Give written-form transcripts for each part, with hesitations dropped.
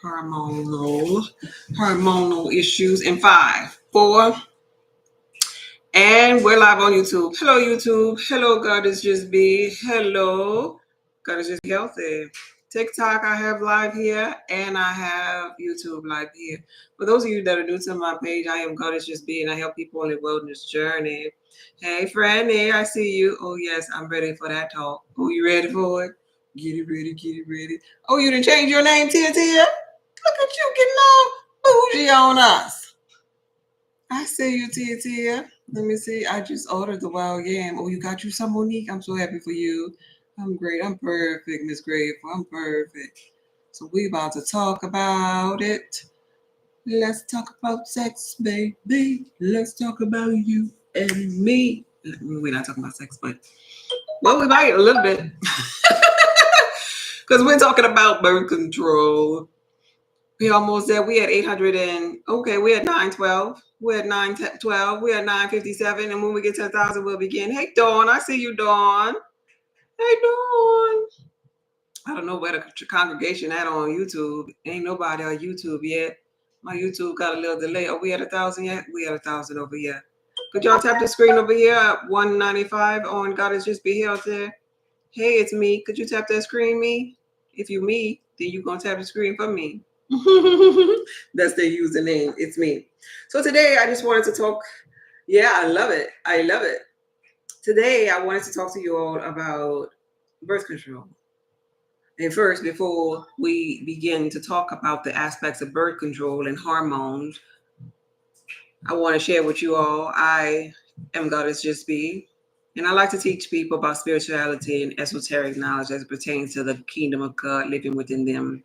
hormonal issues in 5, 4, and we're live on YouTube. Hello, YouTube. Hello, God is just be. Hello, God is just healthy. TikTok, I have live here, and I have YouTube live here. For those of you that are new to my page, I am God is just be, and I help people on their wellness journey. Hey, Franny, I see you. Oh, yes, I'm ready for that talk. Oh, you ready for it? Get it ready, get it ready. Oh, you didn't change your name, Tia Tia? Look at you getting all bougie on us. I see you, Tia Tia. Let me see. I just ordered the wild yam. Oh, you got you some, Monique? I'm so happy for you. I'm great. I'm perfect, Miss Grateful. I'm perfect. So we about to talk about it. Let's talk about sex, baby. Let's talk about you and me. We're not talking about sex, but well, we might a little bit. Because we're talking about birth control. We almost there. We had 800 and okay, we had 912. We had 912. We had 957. And when we get to 1,000, we'll begin. Hey, Dawn. I see you, Dawn. Hey, Dawn. I don't know where the congregation at on YouTube. Ain't nobody on YouTube yet. My YouTube got a little delay. Are we at 1,000 yet? We at 1,000 over here. Could y'all tap the screen over here at 195 on God is just be here out there? Hey, it's me. Could you tap that screen, me? If you me, then you gonna tap the screen for me. That's their username. It's me. So today I just wanted to talk. Yeah, I love it. I love it. Today I wanted to talk to you all about birth control. And first, before we begin to talk about the aspects of birth control and hormones, I want to share with you all. I am Goddess Just Be, and I like to teach people about spirituality and esoteric knowledge as it pertains to the kingdom of God living within them.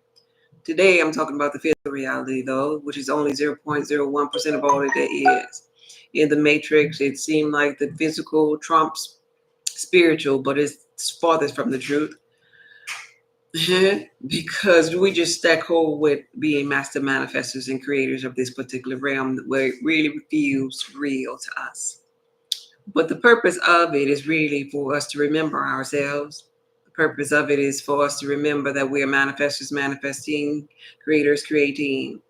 Today, I'm talking about the physical reality, though, which is only 0.01% of all that there is. In the Matrix, it seemed like the physical trumps spiritual, but it's farthest from the truth. Because we just stack hold with being master manifestors and creators of this particular realm where it really feels real to us. But the purpose of it is really for us to remember ourselves. The purpose of it is for us to remember that we are manifestors, manifesting, creators, creating.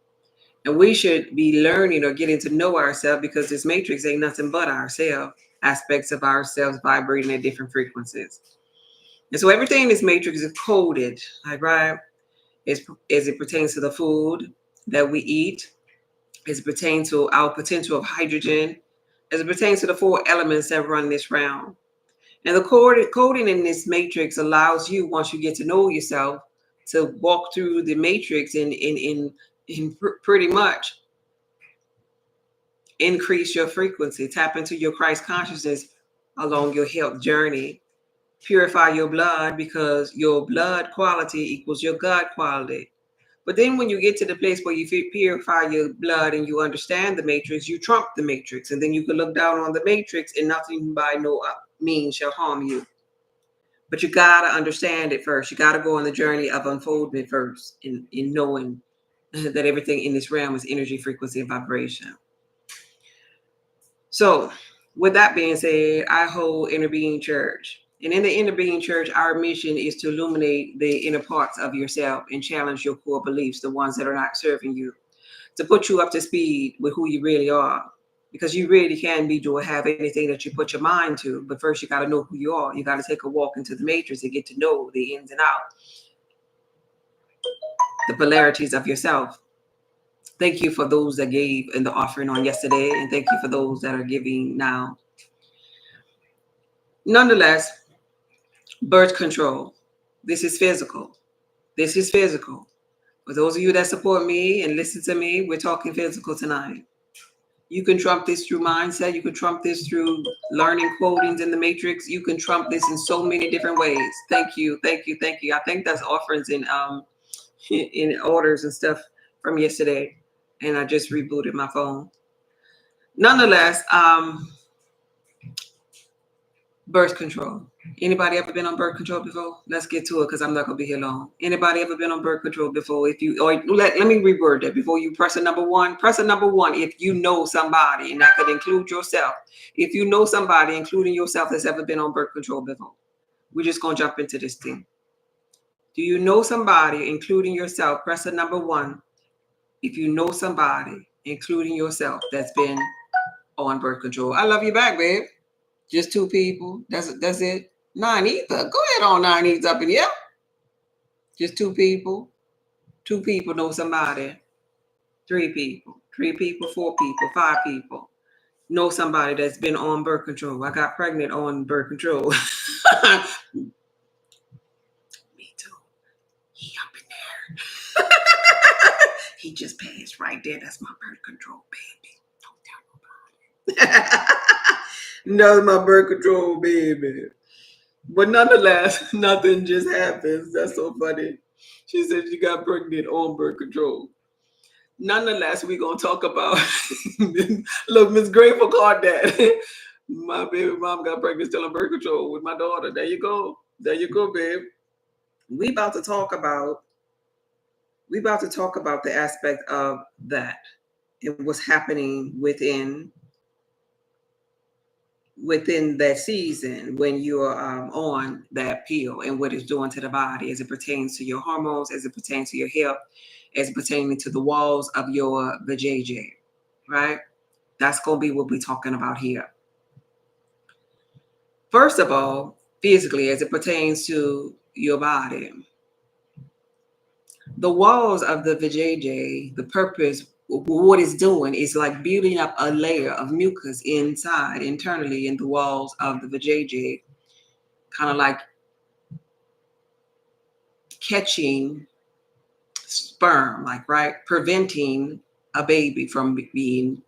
And we should be learning or getting to know ourselves because this matrix ain't nothing but ourselves, aspects of ourselves vibrating at different frequencies. And so everything in this matrix is coded, like, right? As it pertains to the food that we eat, as it pertains to our potential of hydrogen, as it pertains to the 4 elements that run this round. And the coding in this matrix allows you, once you get to know yourself, to walk through the matrix and pretty much increase your frequency, tap into your Christ consciousness along your health journey. Purify your blood because your blood quality equals your God quality. But then when you get to the place where you purify your blood and you understand the matrix, you trump the matrix. And then you can look down on the matrix and nothing by no means shall harm you. But you got to understand it first. You got to go on the journey of unfoldment first in knowing that everything in this realm is energy, frequency, and vibration. So with that being said, I hold Inner Being Church. And in the Inner Being Church, our mission is to illuminate the inner parts of yourself and challenge your core beliefs, the ones that are not serving you, to put you up to speed with who you really are. Because you really can be or have anything that you put your mind to. But first, you got to know who you are. You got to take a walk into the matrix and get to know the ins and outs, the polarities of yourself. Thank you for those that gave in the offering on yesterday. And thank you for those that are giving now. Nonetheless, birth control. This is physical. This is physical. For those of you that support me and listen to me, we're talking physical tonight. You can trump this through mindset. You can trump this through learning quotings in the matrix. You can trump this in so many different ways. Thank you. Thank you. Thank you. I think that's offerings in orders and stuff from yesterday. And I just rebooted my phone. Nonetheless, birth control. Anybody ever been on birth control before? Let's get to it because I'm not gonna be here long. Anybody ever been on birth control before? If you, or let me reword that before you press a number one. Press a number one if you know somebody, and that could include yourself. If you know somebody, including yourself, that's ever been on birth control before. We're just gonna jump into this thing. Do you know somebody, including yourself? Press the number 1. If you know somebody, including yourself, that's been on birth control. I love you back, babe. Just 2 people. That's it. 9 ether. Go ahead on 9 ether up in here. Just 2 people. 2 people know somebody. 3 people. 3 people, 4 people, 5 people know somebody that's been on birth control. I got pregnant on birth control. Me too. He up in there. He just passed right there. That's my birth control baby. Don't tell nobody. No, my birth control baby. But nonetheless, nothing just happens. That's so funny. She said she got pregnant on birth control. Nonetheless, we're going to talk about, look, Miss Grateful called that. My baby mom got pregnant still on birth control with my daughter. There you go. There you go, babe. We about to talk about the aspect of that and what's happening within that season when you're on that pill and what it's doing to the body as it pertains to your hormones, as it pertains to your health, as it pertains to the walls of your vajayjay, right? That's going to be what we're talking about here. First of all, physically, as it pertains to your body, the walls of the vajayjay, the purpose, what it's doing is like building up a layer of mucus internally in the walls of the vajayjay, kind of like catching sperm, like, right, preventing a baby from being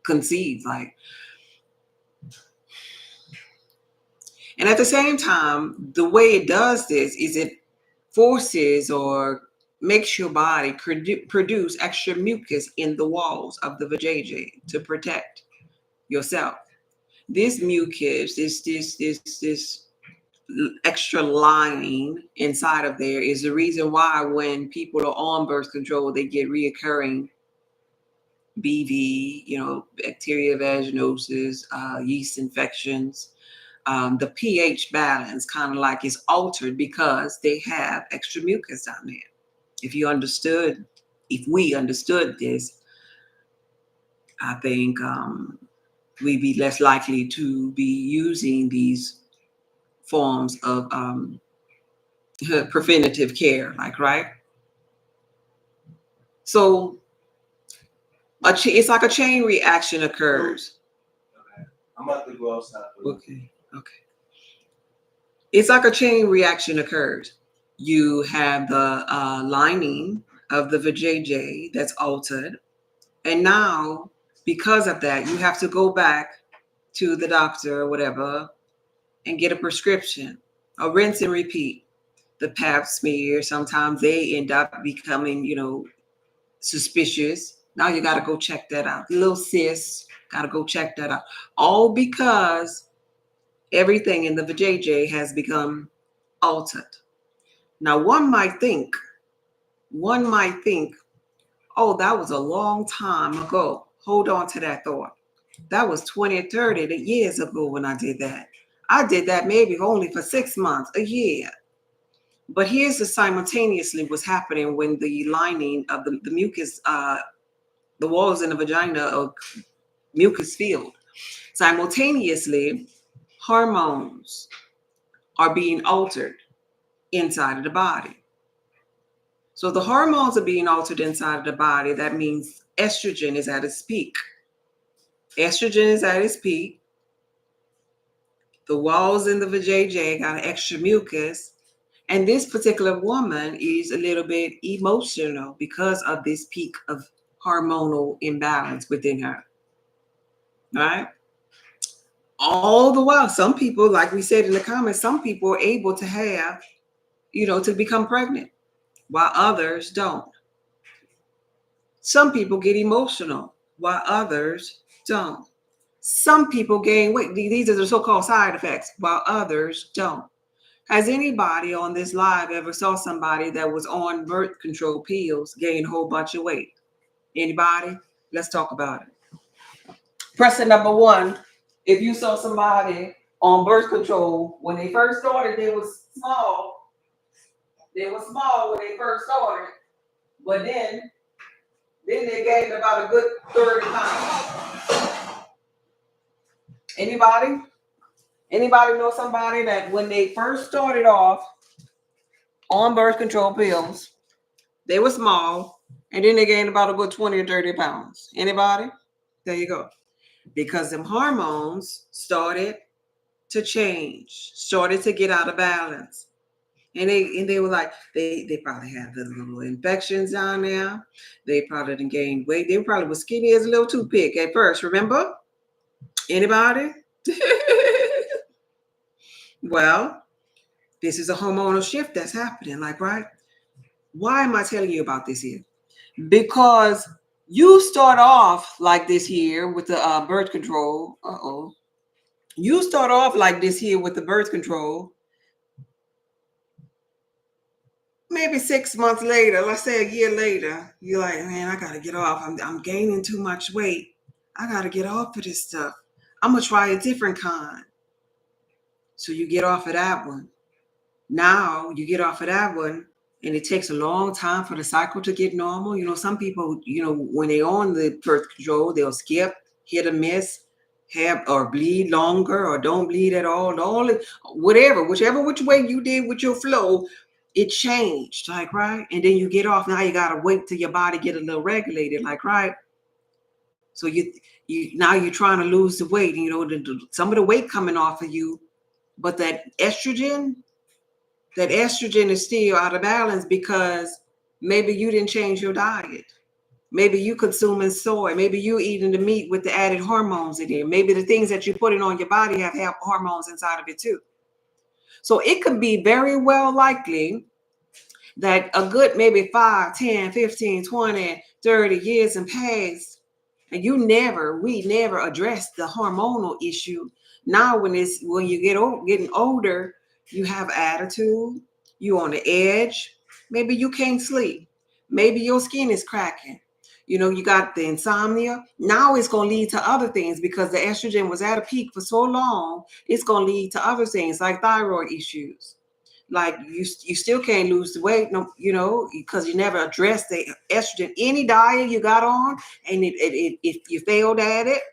conceived, like. And at the same time, the way it does this is it forces or makes your body produce extra mucus in the walls of the vajayjay to protect yourself. This mucus, this extra lining inside of there is the reason why when people are on birth control, they get reoccurring BV, bacteria vaginosis, yeast infections. The pH balance kind of like is altered because they have extra mucus down there. If we understood this, I think we'd be less likely to be using these forms of preventative care, like, right? So it's like a chain reaction occurs. Okay. I'm about to go outside. Okay. It's like a chain reaction occurs. You have the lining of the vajayjay that's altered. And now, because of that, you have to go back to the doctor or whatever and get a prescription, a rinse and repeat. The pap smear, sometimes they end up becoming, suspicious. Now you got to go check that out. Little sis, got to go check that out. All because everything in the vajayjay has become altered. Now, one might think, oh, that was a long time ago. Hold on to that thought. That was 20 or 30 years ago when I did that. I did that maybe only for 6 months, a year. But here's the simultaneously what's happening when the lining of the mucus, the walls in the vagina are mucus filled. Simultaneously, hormones are being altered inside of the body. So the hormones are being altered inside of the body. That means estrogen is at its peak. Estrogen is at its peak. The walls in the vajayjay got extra mucus. And this particular woman is a little bit emotional because of this peak of hormonal imbalance within her. All right? All the while, some people, like we said in the comments, some people are able to have, to become pregnant, while others don't. Some people get emotional, while others don't. Some people gain weight. These are the so-called side effects, while others don't. Has anybody on this live ever saw somebody that was on birth control pills gain a whole bunch of weight? Anybody? Let's talk about it. Press the number 1. If you saw somebody on birth control, when they first started, they was small. They were small when they first started, but then they gained about a good 30 pounds. Anybody? Anybody know somebody that when they first started off on birth control pills, they were small, and then they gained about a good 20 or 30 pounds? Anybody? There you go. Because them hormones started to change, started to get out of balance. And they were like, they probably had the little infections down there. They probably didn't gain weight. They probably were skinny as a little toothpick at first, remember? Anybody? Well, this is a hormonal shift that's happening, like, right? Why am I telling you about this here? Because you start off like this here with the birth control. You start off like this here with the birth control. Maybe 6 months later, let's say a year later, you're like, man, I gotta get off. I'm gaining too much weight. I gotta get off of this stuff. I'm gonna try a different kind. So you get off of that one. Now you get off of that one, and it takes a long time for the cycle to get normal. You know, some people, when they're on the birth control, they'll skip, hit or miss, have or bleed longer or don't bleed at all. Whichever which way you did with your flow, it changed, like, right? And then you get off. Now you gotta wait till your body get a little regulated, like, right? So you now you're trying to lose the weight. Some of the weight coming off of you, but that estrogen is still out of balance because maybe you didn't change your diet. Maybe you consuming soy. Maybe you eating the meat with the added hormones in there. Maybe the things that you're putting on your body have hormones inside of it too. So it could be very well likely that a good maybe 5, 10, 15, 20, 30 years in past, and we never addressed the hormonal issue. Now when you getting older, you have attitude, you on the edge, maybe you can't sleep, maybe your skin is cracking, you got the insomnia. Now it's going to lead to other things because the estrogen was at a peak for so long. It's going to lead to other things like thyroid issues. Like you still can't lose the weight, because you never addressed the estrogen. Any diet you got on, and if you failed at it,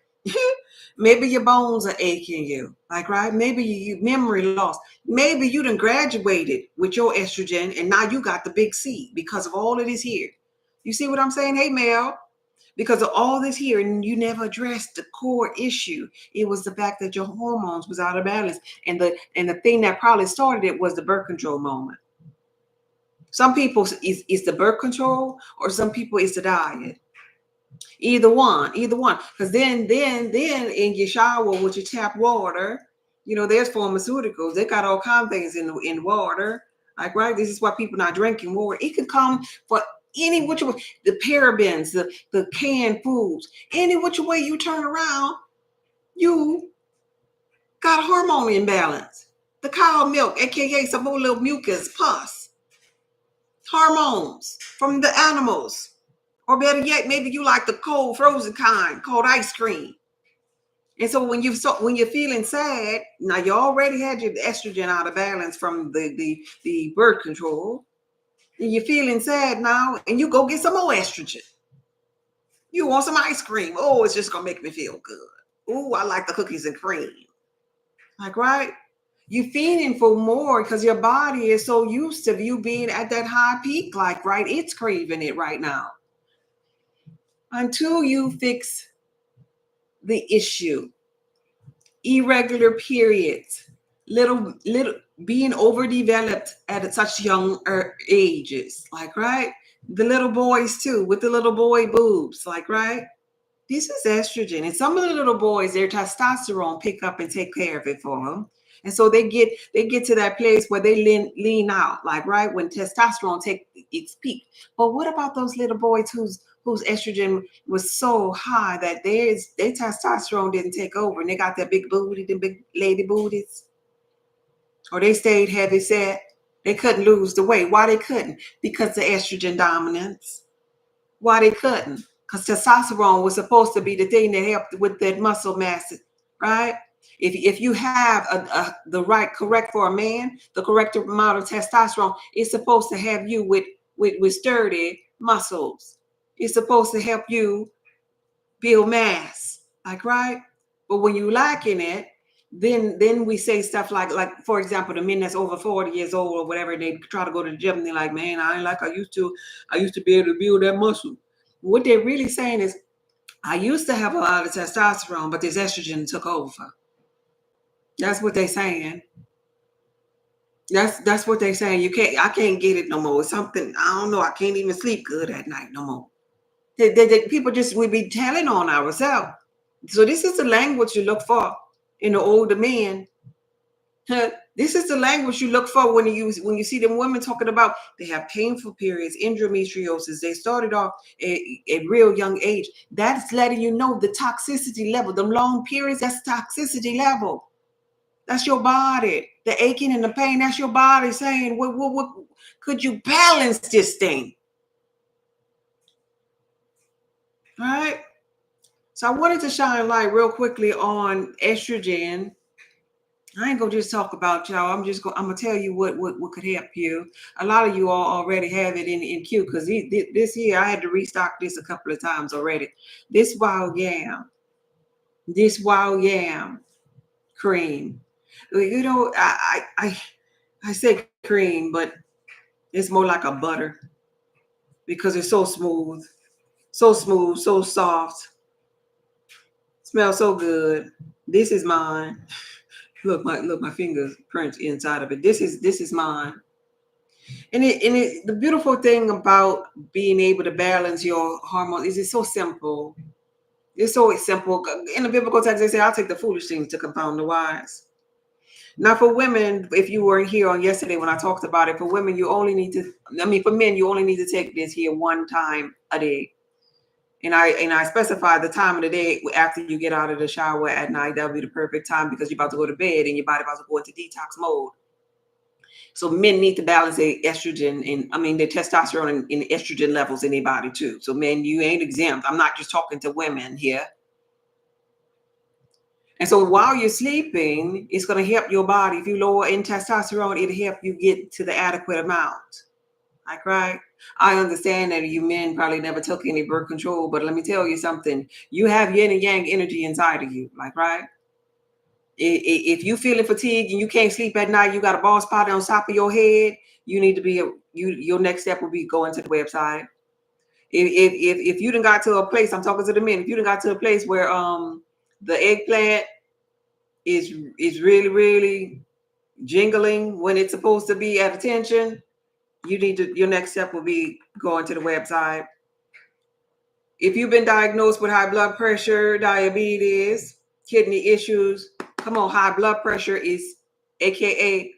maybe your bones are aching you, like, right? Maybe you memory loss. Maybe you done graduated with your estrogen, and now you got the big C because of all of this here. You see what I'm saying? Hey, Mel. Because of all this here, and you never addressed the core issue. It was the fact that your hormones was out of balance. And the thing that probably started it was the birth control moment. Some people it's the birth control, or some people it's the diet. Either one. Because then in your shower with your tap water, there's pharmaceuticals. They got all kinds of things in water. Like, right? This is why people not drinking water. It could come for any which way, the parabens, the canned foods, any which way you turn around, you got a hormone imbalance. The cow milk, aka some more little mucus, pus, hormones from the animals. Or better yet, maybe you like the cold frozen kind, cold ice cream. And so when you're feeling sad, now you already had your estrogen out of balance from the birth control. And you're feeling sad now, and you go get some more estrogen. You want some ice cream. Oh, it's just going to make me feel good. Oh, I like the cookies and cream. Like, right? You're feeding for more because your body is so used to you being at that high peak. Like, right? It's craving it right now. Until you fix the issue. Irregular periods. Little being overdeveloped at such young ages. Like, right? The little boys too, with the little boy boobs. Like, right? This is estrogen. And some of the little boys, their testosterone pick up and take care of it for them. And so they get to that place where they lean out, like, right, when testosterone take its peak. But what about those little boys whose estrogen was so high that their testosterone didn't take over, and they got that big booty, the big lady booties? Or they stayed heavy set. They couldn't lose the weight. Why they couldn't? Because the estrogen dominance. Why they couldn't? Because testosterone was supposed to be the thing that helped with that muscle mass, right? If you have the right correct for a man, the correct amount of testosterone, it's supposed to have you with sturdy muscles. It's supposed to help you build mass, like right. But when you lacking it, then we say stuff like for example, the men that's over 40 years old or whatever, they try to go to the gym and they're like, man, I ain't like I used to. I used to be able to build that muscle. What they're really saying is, I used to have a lot of testosterone, but this estrogen took over. That's what they're saying. That's what they're saying. I can't get it no more. It's something, I don't know. I can't even sleep good at night no more. People just, we be telling on ourselves. So this is the language you look for in the older men. This is the language you look for when you see them women talking about they have painful periods, endometriosis. They started off at real young age. That's letting you know the toxicity level. The long periods, that's toxicity level. That's your body. The aching and the pain, that's your body saying, what could you balance this thing? All right. So I wanted to shine light real quickly on estrogen. I ain't gonna just talk about y'all. I'm gonna tell you what could help you. A lot of you all already have it in queue because this year I had to restock this a couple of times already. This wild yam cream. You know, I say cream, but it's more like a butter because it's so smooth, so soft. Smells so good. This is mine. Look, my fingers print inside of it. This is mine. And the beautiful thing about being able to balance your hormones is it's so simple. It's so simple. In the biblical text, they say, I'll take the foolish things to confound the wise. Now, for women, if you weren't here on yesterday when I talked about it, for women, for men, you only need to take this here one time a day. And I specify the time of the day after you get out of the shower at night. That'll be the perfect time because you're about to go to bed and your body about to go into detox mode. So men need to balance their estrogen their testosterone and estrogen levels in their body too. So men, you ain't exempt. I'm not just talking to women here. And so while you're sleeping, it's going to help your body. If you lower in testosterone, it'll help you get to the adequate amount. Like, right? I understand that you men probably never took any birth control, but let me tell you something. You have yin and yang energy inside of you. Like, right? If you feeling fatigued and you can't sleep at night, you got a bald spot on top of your head, you need to be your next step will be going to the website. If you done got to a place, I'm talking to the men, if you done got to a place where the eggplant is really, really jingling when it's supposed to be at attention, your next step will be going to the website. If you've been diagnosed with high blood pressure, diabetes, kidney issues, come on, high blood pressure is AKA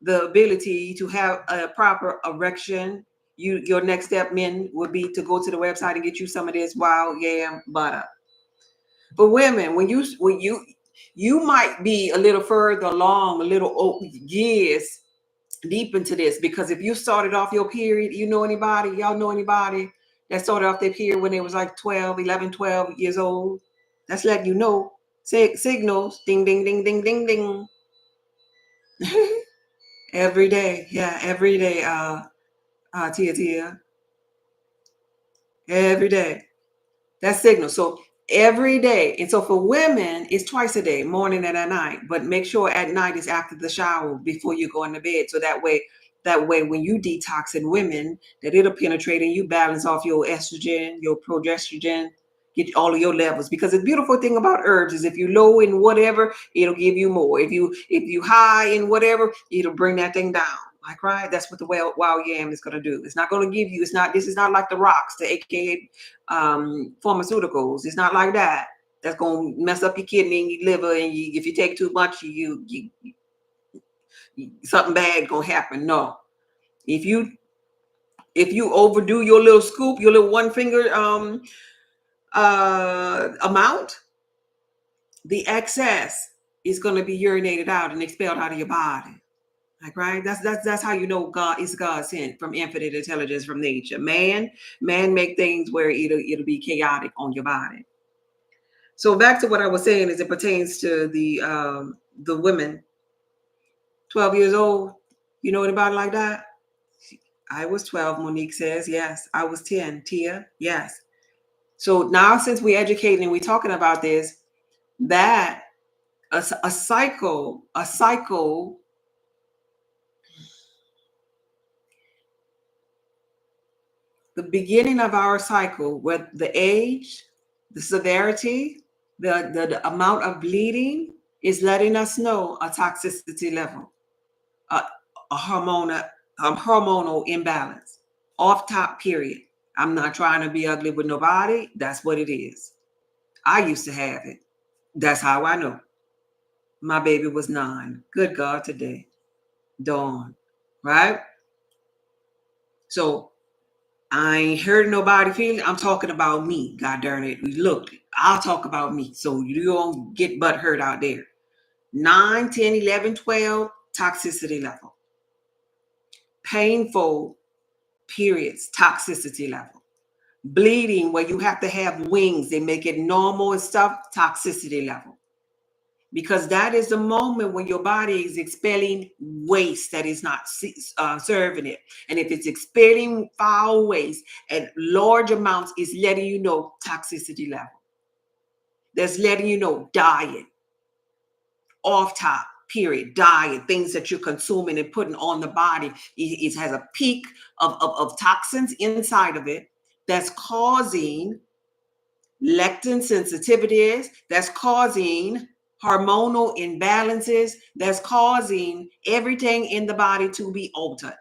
the ability to have a proper erection. Your next step, men, would be to go to the website and get you some of this wild yam butter. For women, when you might be a little further along, a little years deep into this, because if you started off your period, y'all know anybody that started off their period when they was like 12 years old? That's letting you know. Signals, ding, ding, ding, ding, ding, ding. Every day. Yeah, every day, Tia. Every day. That's signal. So every day. And so for women, it's twice a day, morning and at night. But make sure at night is after the shower before you go into bed. So that way when you detox in women, that it'll penetrate and you balance off your estrogen, your progesterone, get all of your levels. Because the beautiful thing about herbs is if you low in whatever, it'll give you more. If you high in whatever, it'll bring that thing down. Like, right? That's what the wild yam is going to do. It's not going to give you, this is not like the rocks, the AKA pharmaceuticals. It's not like that. That's going to mess up your kidney and your liver. And if you take too much, something bad going to happen. No. If you overdo your little scoop, your little one finger amount, the excess is going to be urinated out and expelled out of your body. Like, right? That's how you know God is God sent from infinite intelligence from nature. Man make things where it'll be chaotic on your body. So back to what I was saying, as it pertains to the women, 12 years old. You know anybody like that? I was 12. Monique says yes. I was 10. Tia, yes. So now, since we're educating and we're talking about this, that a cycle, the beginning of our cycle, with the age, the severity, the amount of bleeding is letting us know a toxicity level, a, a hormonal imbalance, off top period. I'm not trying to be ugly with nobody. That's what it is. I used to have it. That's how I know. My baby was 9. Good God, today. Dawn. Right? So I ain't heard nobody feeling. I'm talking about me. God darn it. Look, I'll talk about me. So you don't get butt hurt out there. 9, 10, 11, 12, toxicity level. Painful periods, toxicity level. Bleeding where you have to have wings, they make it normal and stuff, toxicity level. Because that is the moment when your body is expelling waste that is not serving it. And if it's expelling foul waste at large amounts, it's letting you know toxicity level. That's letting you know diet, off top, period, diet, things that you're consuming and putting on the body. It has a peak of toxins inside of it that's causing lectin sensitivities, that's causing hormonal imbalances, that's causing everything in the body to be altered.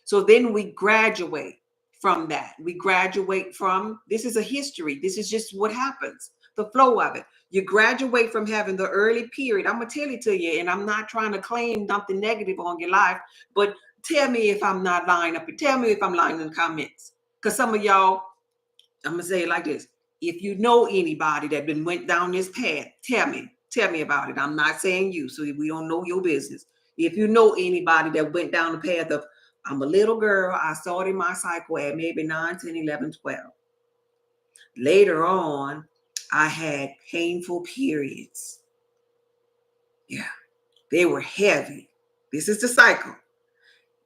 So then we graduate from that. We graduate from, this is a history. This is just what happens, the flow of it. You graduate from having the early period. I'm going to tell it to you, and I'm not trying to claim nothing negative on your life, but tell me if I'm not lying up. Tell me if I'm lying in the comments. Because some of y'all, I'm going to say it like this. If you know anybody that been went down this path, tell me about it. I'm not saying you, so we don't know your business. If you know anybody that went down the path of, I'm a little girl, I started my cycle at maybe 9, 10, 11, 12. Later on, I had painful periods. Yeah, they were heavy. This is the cycle.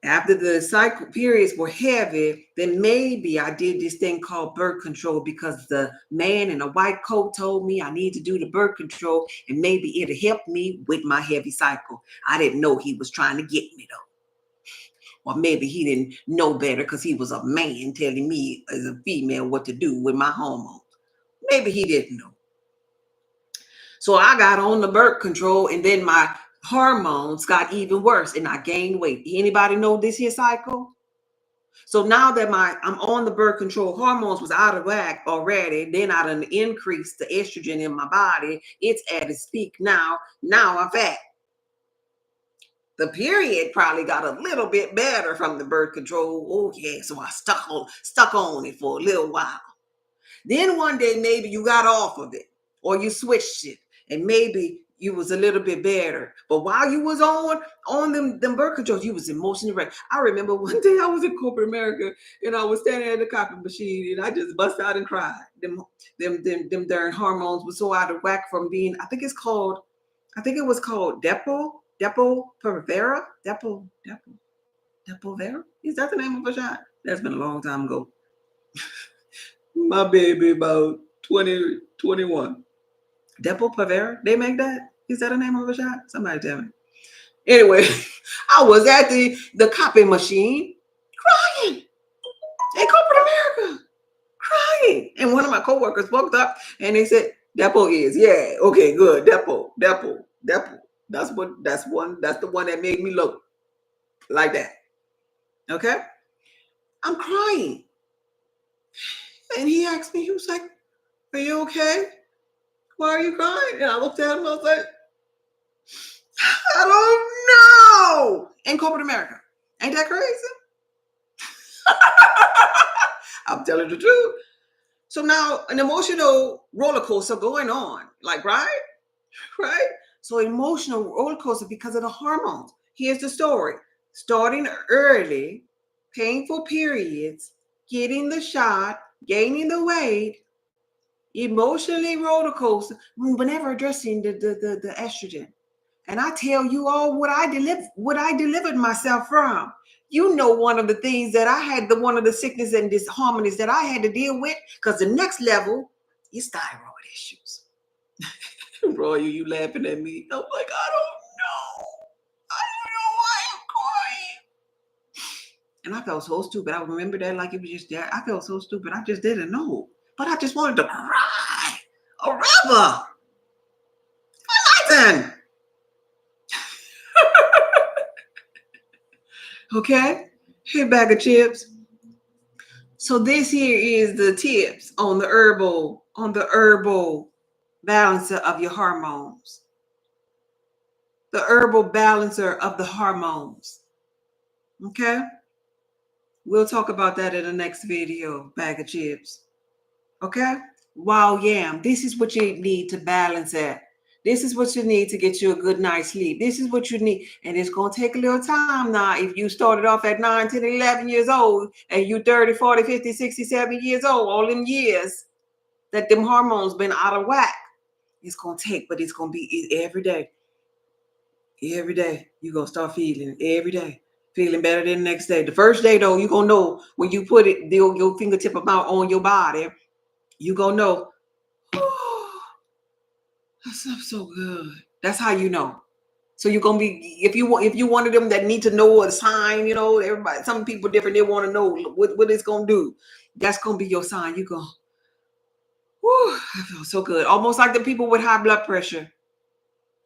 After the cycle periods were heavy, then maybe I did this thing called birth control because the man in a white coat told me I need to do the birth control and maybe it'll help me with my heavy cycle. I didn't know he was trying to get me though. Or maybe he didn't know better because he was a man telling me as a female what to do with my hormones. Maybe he didn't know. So I got on the birth control and then my hormones got even worse and I gained weight. Anybody know this here cycle? So now that I'm on the birth control, hormones was out of whack already. Then I done increased the estrogen in my body. It's at its peak now. Now I'm fat. The period probably got a little bit better from the birth control. Oh yeah, so I stuck on it for a little while. Then one day maybe you got off of it or you switched it and maybe you was a little bit better. But while you was on them birth controls, you was emotionally wrecked. I remember one day I was in corporate America and I was standing at the copy machine and I just bust out and cried. Them darn hormones were so out of whack from being, I think it was called Depo-Provera. Depo-Vera? Is that the name of a shot? That's been a long time ago. My baby about 20, 21. Depo-Provera? They make that? Is that a name of a shot? Somebody tell me. Anyway, I was at the copy machine crying in corporate America. Crying. And one of my coworkers walked up and they said, Depo is, yeah, okay, good. Depo. That's the one that made me look like that. Okay? I'm crying. And he asked me, he was like, are you okay? Why are you crying? And I looked at him, I was like, I don't know. In corporate America. Ain't that crazy? I'm telling the truth. So now an emotional roller coaster going on. Like, right? So emotional roller coaster because of the hormones. Here's the story. Starting early, painful periods, getting the shot, gaining the weight, Emotionally roller coaster. Whenever addressing the estrogen. And I tell you all what I delivered myself from. You know, one of the things that I had, one of the sickness and disharmonies that I had to deal with, because the next level is thyroid issues. Roy, you laughing at me? I'm like, I don't know. I don't know why I'm crying. And I felt so stupid. I remember that like it was just that. I felt so stupid. I just didn't know. But I just wanted to cry. A river. Heighten. Okay? Here, bag of chips. So this here is the tips on the herbal balancer of your hormones. The herbal balancer of the hormones. Okay? We'll talk about that in the next video, bag of chips. Okay? Wild yam. This is what you need to balance that. This is what you need to get you a good night's sleep. This is what you need. And it's going to take a little time now. If you started off at 9, 10, 11 years old, and you 30, 40, 50, 60, 70 years old, all them years that them hormones been out of whack, it's going to take, but it's going to be every day. Every day. You're going to start feeling it every day. Feeling better than the next day. The first day, though, you're going to know when you put it, your fingertip about on your body, you're going to know, oh, that stuff's so good. That's how you know. So you're gonna be, if you one of them that need to know a sign, you know, everybody, some people different, they want to know what it's gonna do. That's gonna be your sign. You go, whew, I feel so good. Almost like the people with high blood pressure,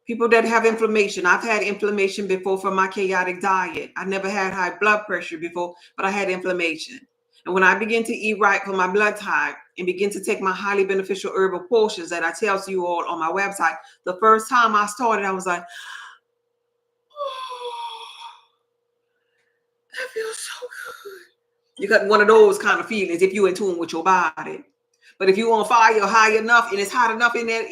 people that have inflammation. I've had inflammation before from my chaotic diet. I never had high blood pressure before, but I had inflammation. And when I begin to eat right for my blood type and begin to take my highly beneficial herbal potions that I tell you all on my website, the first time I started, I was like, oh, that feels so good. You got one of those kind of feelings if you're in tune with your body. But if you're on fire high enough and it's hot enough in there,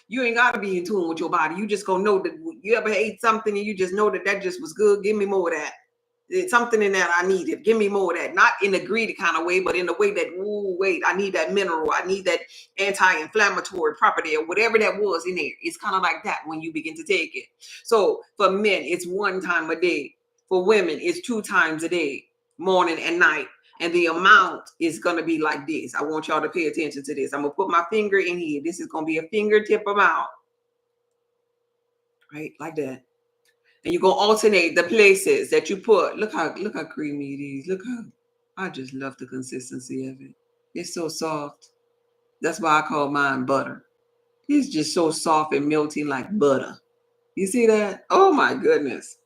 you ain't got to be in tune with your body. You just gonna know that you ever ate something and you just know that just was good. Give me more of that. It's something in that I needed. Give me more of that. Not in a greedy kind of way, but in a way that, ooh, wait, I need that mineral. I need that anti-inflammatory property or whatever that was in there. It's kind of like that when you begin to take it. So for men, it's 1 time a day. For women, it's 2 times a day, morning and night. And the amount is going to be like this. I want y'all to pay attention to this. I'm going to put my finger in here. This is going to be a fingertip amount. Right? Like that. And you're going to alternate the places that you put. Look how creamy it is. Look how, I just love the consistency of it. It's so soft. That's why I call mine butter. It's just so soft and melting like butter. You see that? Oh my goodness.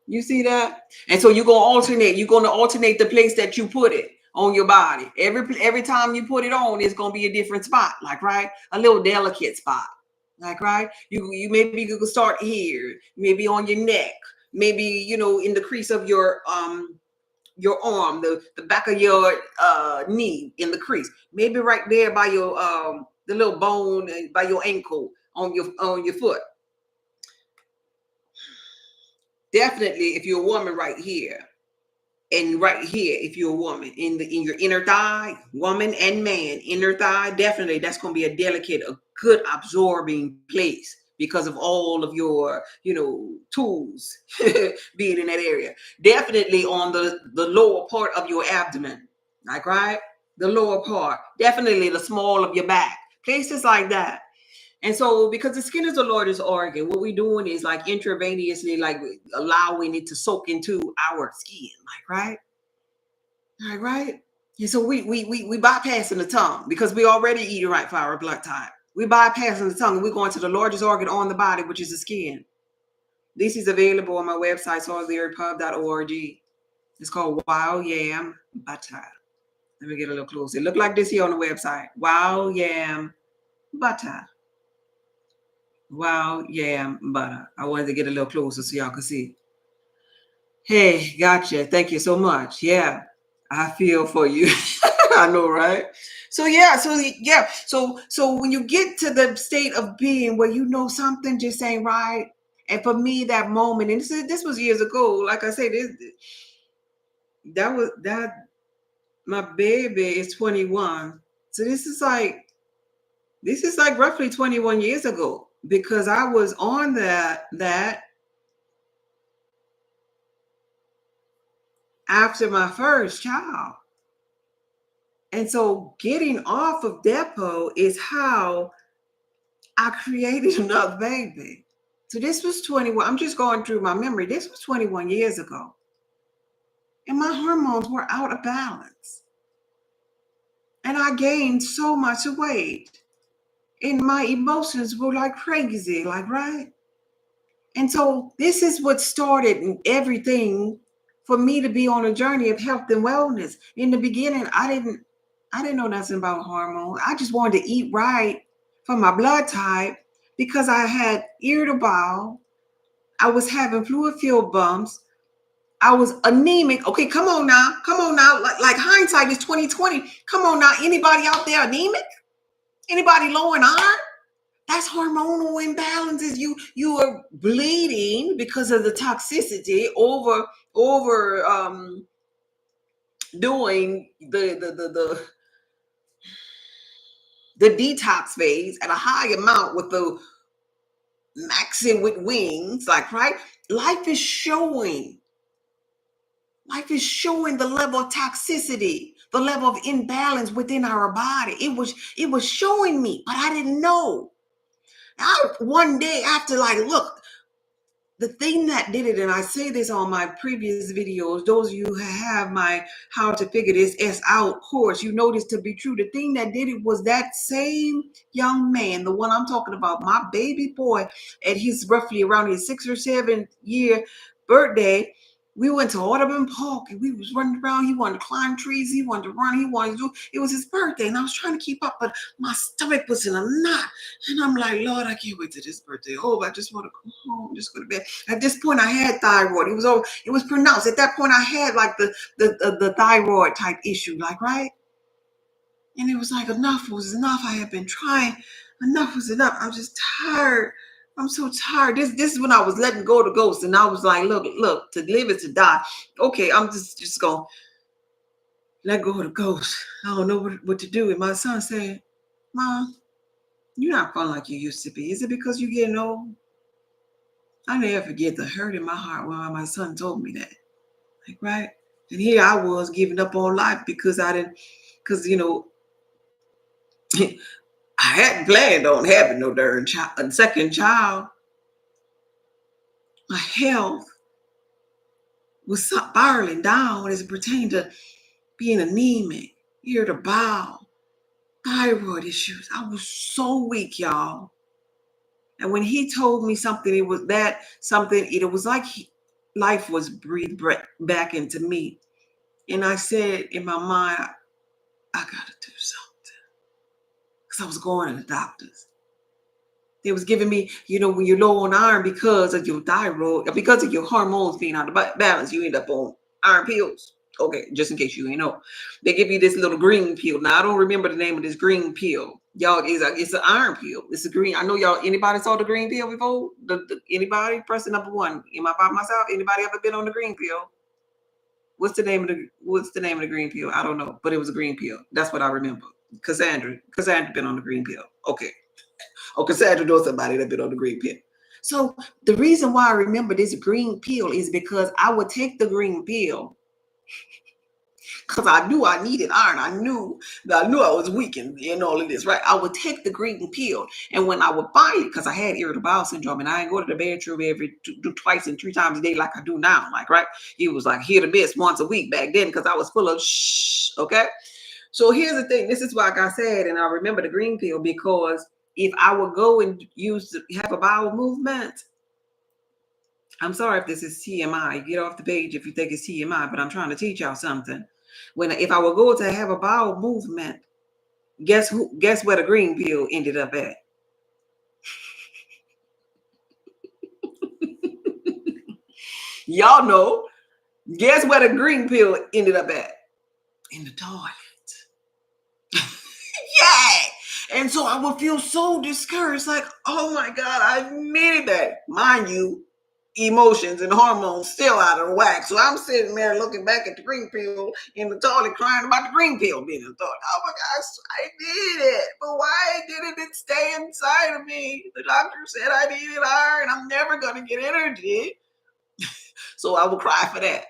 You see that? And so you're going to alternate. You're going to alternate the place that you put it on your body. Every time you put it on, it's going to be a different spot. Like, right? A little delicate spot. Like, right? You maybe you could start here, maybe on your neck, maybe, you know, in the crease of your arm, the back of your knee in the crease, maybe right there by your the little bone by your ankle on your foot. Definitely, if you're a woman, right here. And right here, if you're a woman, in your inner thigh, woman and man, inner thigh, definitely that's going to be a delicate, a good absorbing place because of all of your, you know, tools being in that area. Definitely on the lower part of your abdomen, like, right? The lower part, definitely the small of your back, places like that. And so, because the skin is the largest organ, what we're doing is like intravenously, like allowing it to soak into our skin, like, right? Right? And so we bypassing the tongue because we already eating right for our blood type. We bypassing the tongue and we're going to the largest organ on the body, which is the skin. This is available on my website, soiltheearthpub.org. It's called Wild Yam Butter. Let me get a little closer. It look like this here on the website. Wild Yam Butter. Wild Yam Butter. I wanted to get a little closer so y'all can see. Hey, gotcha. Thank you so much. Yeah, I feel for you. I know, right? So so when you get to the state of being where you know something just ain't right, and for me that moment, and this was years ago. Like I said, that my baby is 21, so this is like This is like roughly 21 years ago because I was on that after my first child. And so getting off of Depo is how I created another baby. So this was 21. I'm just going through my memory. This was 21 years ago. And my hormones were out of balance. And I gained so much weight. And my emotions were like crazy, like, right? And so this is what started everything for me to be on a journey of health and wellness. In the beginning, I didn't know nothing about hormones. I just wanted to eat right for my blood type because I had irritable bowel. I was having fluid filled bumps. I was anemic. Okay, come on now. Come on now. Like hindsight is 2020. Come on now. Anybody out there anemic? Anybody low in iron? That's hormonal imbalances. You are bleeding because of the toxicity over doing the detox phase at a high amount with the maxing with wings, like, right? Life is showing the level of toxicity, the level of imbalance within our body. It was showing me, but I didn't know. One day after, like, look, the thing that did it, and I say this on my previous videos, those of you who have my How to Figure This S Out course, you know this to be true. The thing that did it was that same young man, the one I'm talking about, my baby boy, at his roughly around his 6 or 7 year birthday. We went to Audubon Park and we was running around. He wanted to climb trees. He wanted to run. He wanted to do. It was his birthday, and I was trying to keep up, but my stomach was in a knot. And I'm like, Lord, I can't wait to this birthday. Oh, I just want to go home, just go to bed. At this point, I had thyroid. It was pronounced. At that point, I had like the thyroid type issue, like, right? And it was like enough was enough. I had been trying. Enough was enough. I'm just tired. I'm so tired. This is when I was letting go of the ghost, and I was like, look, to live is to die. Okay, I'm just gonna let go of the ghost. I don't know what to do. And my son said, Mom, you're not fun like you used to be. Is it because you're getting old? I never forget the hurt in my heart when my son told me that. Like, right? And here I was giving up on life because because, I hadn't planned on having no darn a second child. My health was spiraling down as it pertained to being anemic, irritable bowel, thyroid issues. I was so weak, y'all. And when he told me something, it was like life was breathed back into me. And I said in my mind, I gotta do something. Because I was going to the doctors. They was giving me, when you're low on iron because of your thyroid, because of your hormones being out of balance, you end up on iron pills. Okay, just in case you ain't know. They give you this little green pill. Now, I don't remember the name of this green pill. Y'all, it's an iron pill. It's a green. I know y'all, anybody saw the green pill before? Anybody? Person number one. Am I by myself? Anybody ever been on the green pill? What's the name of the green pill? I don't know, but it was a green pill. That's what I remember. Cassandra been on the green pill. Okay. Oh, Cassandra knows somebody that been on the green pill. So the reason why I remember this green pill is because I would take the green pill because I knew I needed iron. I knew I was weak in all of this, right? I would take the green pill, and when I would find it, because I had irritable bowel syndrome, and I didn't go to the bathroom twice and 3 times a day like I do now, like, right? It was like hit or miss once a week back then because I was full of shh. Okay, so here's the thing. This is why I got sad, and I remember the green pill because if I would go and have a bowel movement. I'm sorry if this is TMI. Get off the page if you think it's TMI, but I'm trying to teach y'all something. If I would go to have a bowel movement, guess where the green pill ended up at? Y'all know. Guess where the green pill ended up at? In the toilet. Yeah. And so I would feel so discouraged, like, oh my God, I needed that. Mind you, emotions and hormones still out of whack. So I'm sitting there looking back at the green pill in the toilet crying about the green pill being in the toilet. Oh my gosh, I did it. But why didn't it stay inside of me? The doctor said I needed iron. I'm never going to get energy. So I will cry for that.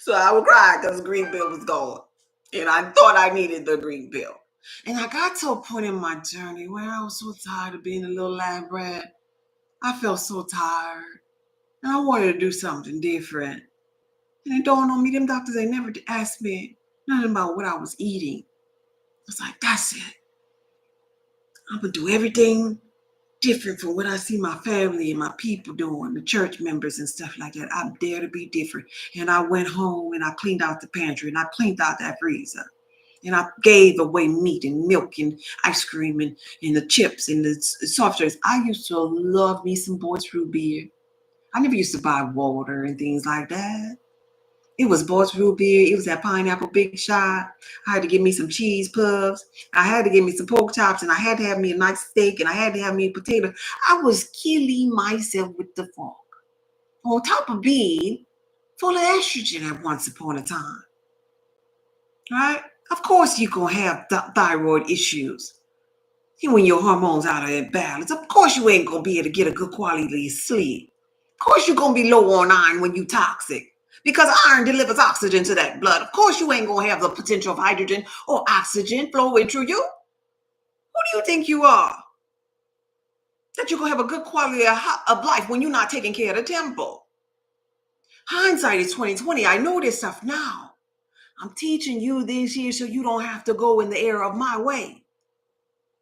So I would cry because the green pill was gone. And I thought I needed the green pill. And I got to a point in my journey where I was so tired of being a little lab rat. I felt so tired. And I wanted to do something different. And it dawned on me, them doctors, they never asked me nothing about what I was eating. I was like, that's it. I'm going to do everything different from what I see my family and my people doing, the church members and stuff like that. I dare to be different. And I went home and I cleaned out the pantry and I cleaned out that freezer. And I gave away meat and milk and ice cream and the chips and the soft drinks. I used to love me some Boys Fruit beer. I never used to buy water and things like that. It was Boys Fruit beer. It was that pineapple big shot. I had to give me some cheese puffs. I had to give me some pork chops, and I had to have me a nice steak, and I had to have me a potato. I was killing myself with the fork. On top of being full of estrogen at once upon a time. Right? Of course you're going to have thyroid issues. And when your hormones out of balance, of course you ain't going to be able to get a good quality sleep. Of course you're going to be low on iron when you're toxic. Because iron delivers oxygen to that blood. Of course you ain't going to have the potential of hydrogen or oxygen flowing through you. Who do you think you are? That you're going to have a good quality of life when you're not taking care of the temple. Hindsight is 2020. I know this stuff now. I'm teaching you this here so you don't have to go in the error of my way.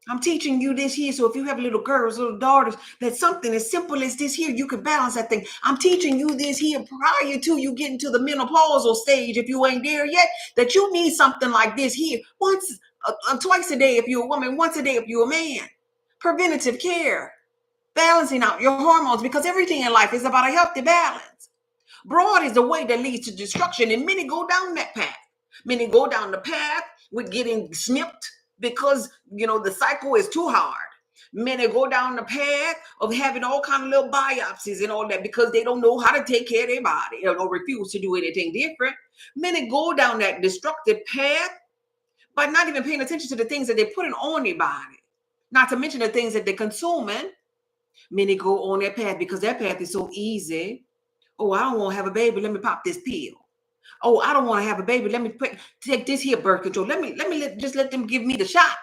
I'm teaching you this here so if you have little girls, little daughters, that something as simple as this here, you can balance that thing. I'm teaching you this here prior to you getting to the menopausal stage, if you ain't there yet, that you need something like this here twice a day if you're a woman, once a day if you're a man. Preventative care, balancing out your hormones, because everything in life is about a healthy balance. Broad is the way that leads to destruction, and many go down that path. Many go down the path with getting snipped because, the cycle is too hard. Many go down the path of having all kind of little biopsies and all that because they don't know how to take care of their body or refuse to do anything different. Many go down that destructive path by not even paying attention to the things that they're putting on their body, not to mention the things that they're consuming. Many go on that path because that path is so easy. Oh, I don't want to have a baby. Let me pop this pill. Oh, I don't want to have a baby. Let me take this here birth control. Just let them give me the shot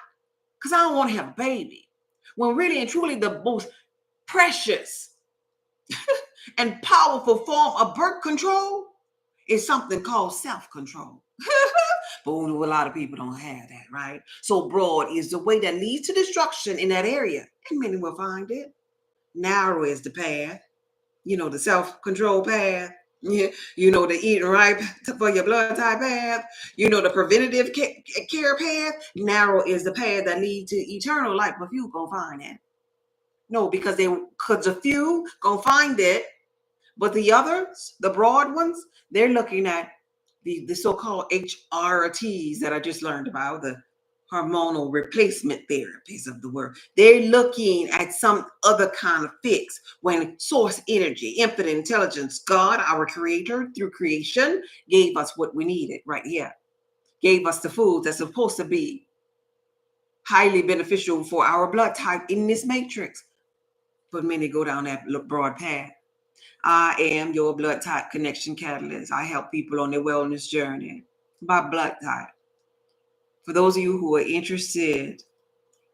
because I don't want to have a baby. When really and truly the most precious and powerful form of birth control is something called self-control. But a lot of people don't have that, right? So broad is the way that leads to destruction in that area. And many will find it. Narrow is the path. The self-control path. Yeah, the eating right for your blood type path. The preventative care path. Narrow is the path that leads to eternal life. But few gonna find that. No, because the few gonna find it, but the others, the broad ones, they're looking at the so-called HRTs that I just learned about, the hormonal replacement therapies of the world. They're looking at some other kind of fix when source energy, infinite intelligence, God, our creator through creation, gave us what we needed right here. Gave us the food that's supposed to be highly beneficial for our blood type in this matrix. But many go down that broad path. I am your blood type connection catalyst. I help people on their wellness journey by blood type. For those of you who are interested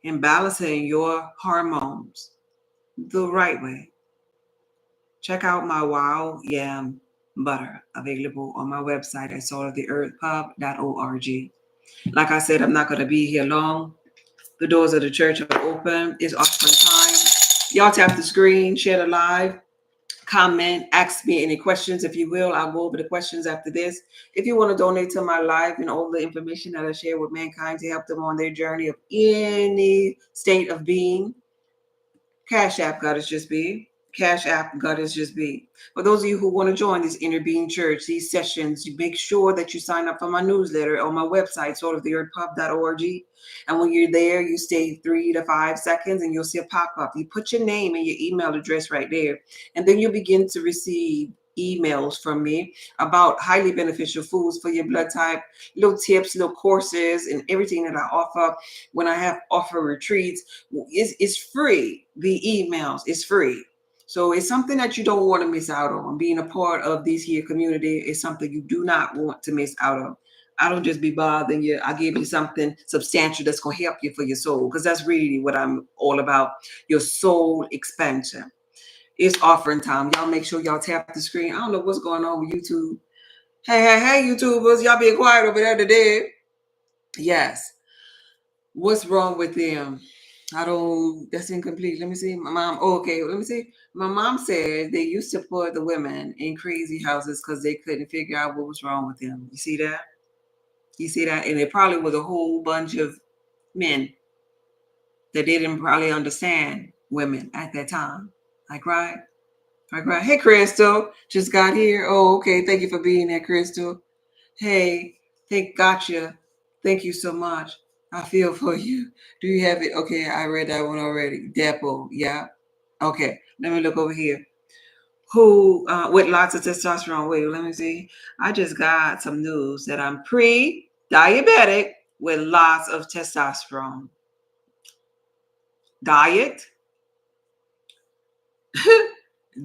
in balancing your hormones the right way, check out my Wild Yam Butter, available on my website at saltoftheearthpub.org. Like I said, I'm not going to be here long. The doors of the church are open. It's offering time. Y'all tap the screen, share the live, comment, ask me any questions if you will. I'll go over the questions after this. If you want to donate to my life and all the information that I share with mankind to help them on their journey of any state of being, Cash App Goddess Just Be, Cash App, God is just be. For those of you who want to join this Inner Being Church, these sessions, you make sure that you sign up for my newsletter on my website, saltoftheearthpub.org. And when you're there, you stay 3 to 5 seconds and you'll see a pop-up. You put your name and your email address right there. And then you begin to receive emails from me about highly beneficial foods for your blood type, little tips, little courses, and everything that I offer. When I have offer retreats, it's free. The emails is free. So it's something that you don't want to miss out on. Being a part of this here community is something you do not want to miss out on. I don't just be bothering you. I give you something substantial that's going to help you for your soul, because that's really what I'm all about, your soul expansion. It's offering time. Y'all make sure y'all tap the screen. I don't know what's going on with YouTube. Hey, YouTubers, y'all being quiet over there today. Yes. What's wrong with them? That's incomplete. Let me see. My mom, okay, let me see. My mom said they used to put the women in crazy houses because they couldn't figure out what was wrong with them. You see that? You see that? And it probably was a whole bunch of men that didn't probably understand women at that time. Like, right? Like, right. Hey, Crystal, just got here. Oh, okay. Thank you for being there, Crystal. Hey, gotcha. Thank you so much. I feel for you. Do you have it? Okay, I read that one already. Depot, yeah. Okay, let me look over here. Who with lots of testosterone? Wait, let me see. I just got some news that I'm pre-diabetic with lots of testosterone. Diet?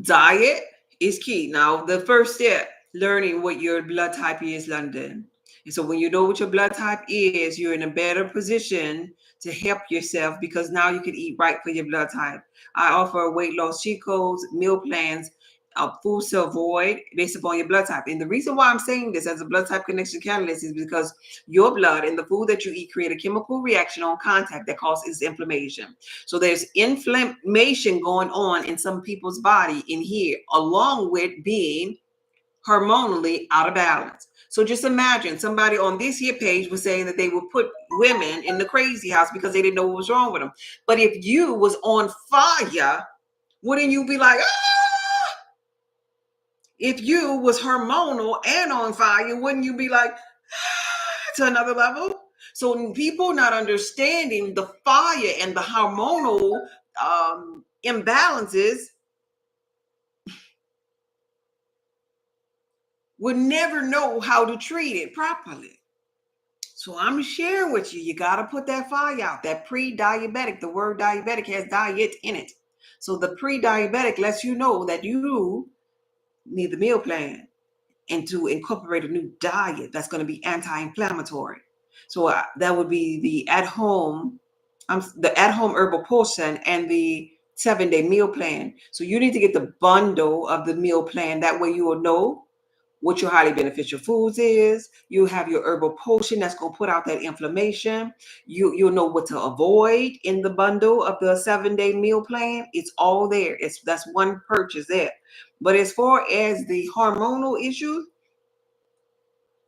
Diet is key. Now, the first step, learning what your blood type is, London. And so when you know what your blood type is, you're in a better position to help yourself, because now you can eat right for your blood type. I offer weight loss cheat codes, meal plans, foods to avoid based upon your blood type. And the reason why I'm saying this as a blood type connection catalyst is because your blood and the food that you eat create a chemical reaction on contact that causes inflammation. So there's inflammation going on in some people's body in here, along with being hormonally out of balance. So just imagine somebody on this here page was saying that they would put women in the crazy house because they didn't know what was wrong with them. But if you was on fire, wouldn't you be like, ah? If you was hormonal and on fire, wouldn't you be like, ah, to another level? So people not understanding the fire and the hormonal imbalances would never know how to treat it properly. So I'm sharing with you, you got to put that fire out, that pre-diabetic. The word diabetic has diet in it. So the pre-diabetic lets you know that you need the meal plan and to incorporate a new diet that's going to be anti-inflammatory. So that would be the at-home herbal potion and the 7-day meal plan. So you need to get the bundle of the meal plan. That way you will know what your highly beneficial foods is. You have your herbal potion that's going to put out that inflammation. You'll know what to avoid in the bundle of the 7-day meal plan. It's all there. That's one purchase there. But as far as the hormonal issues,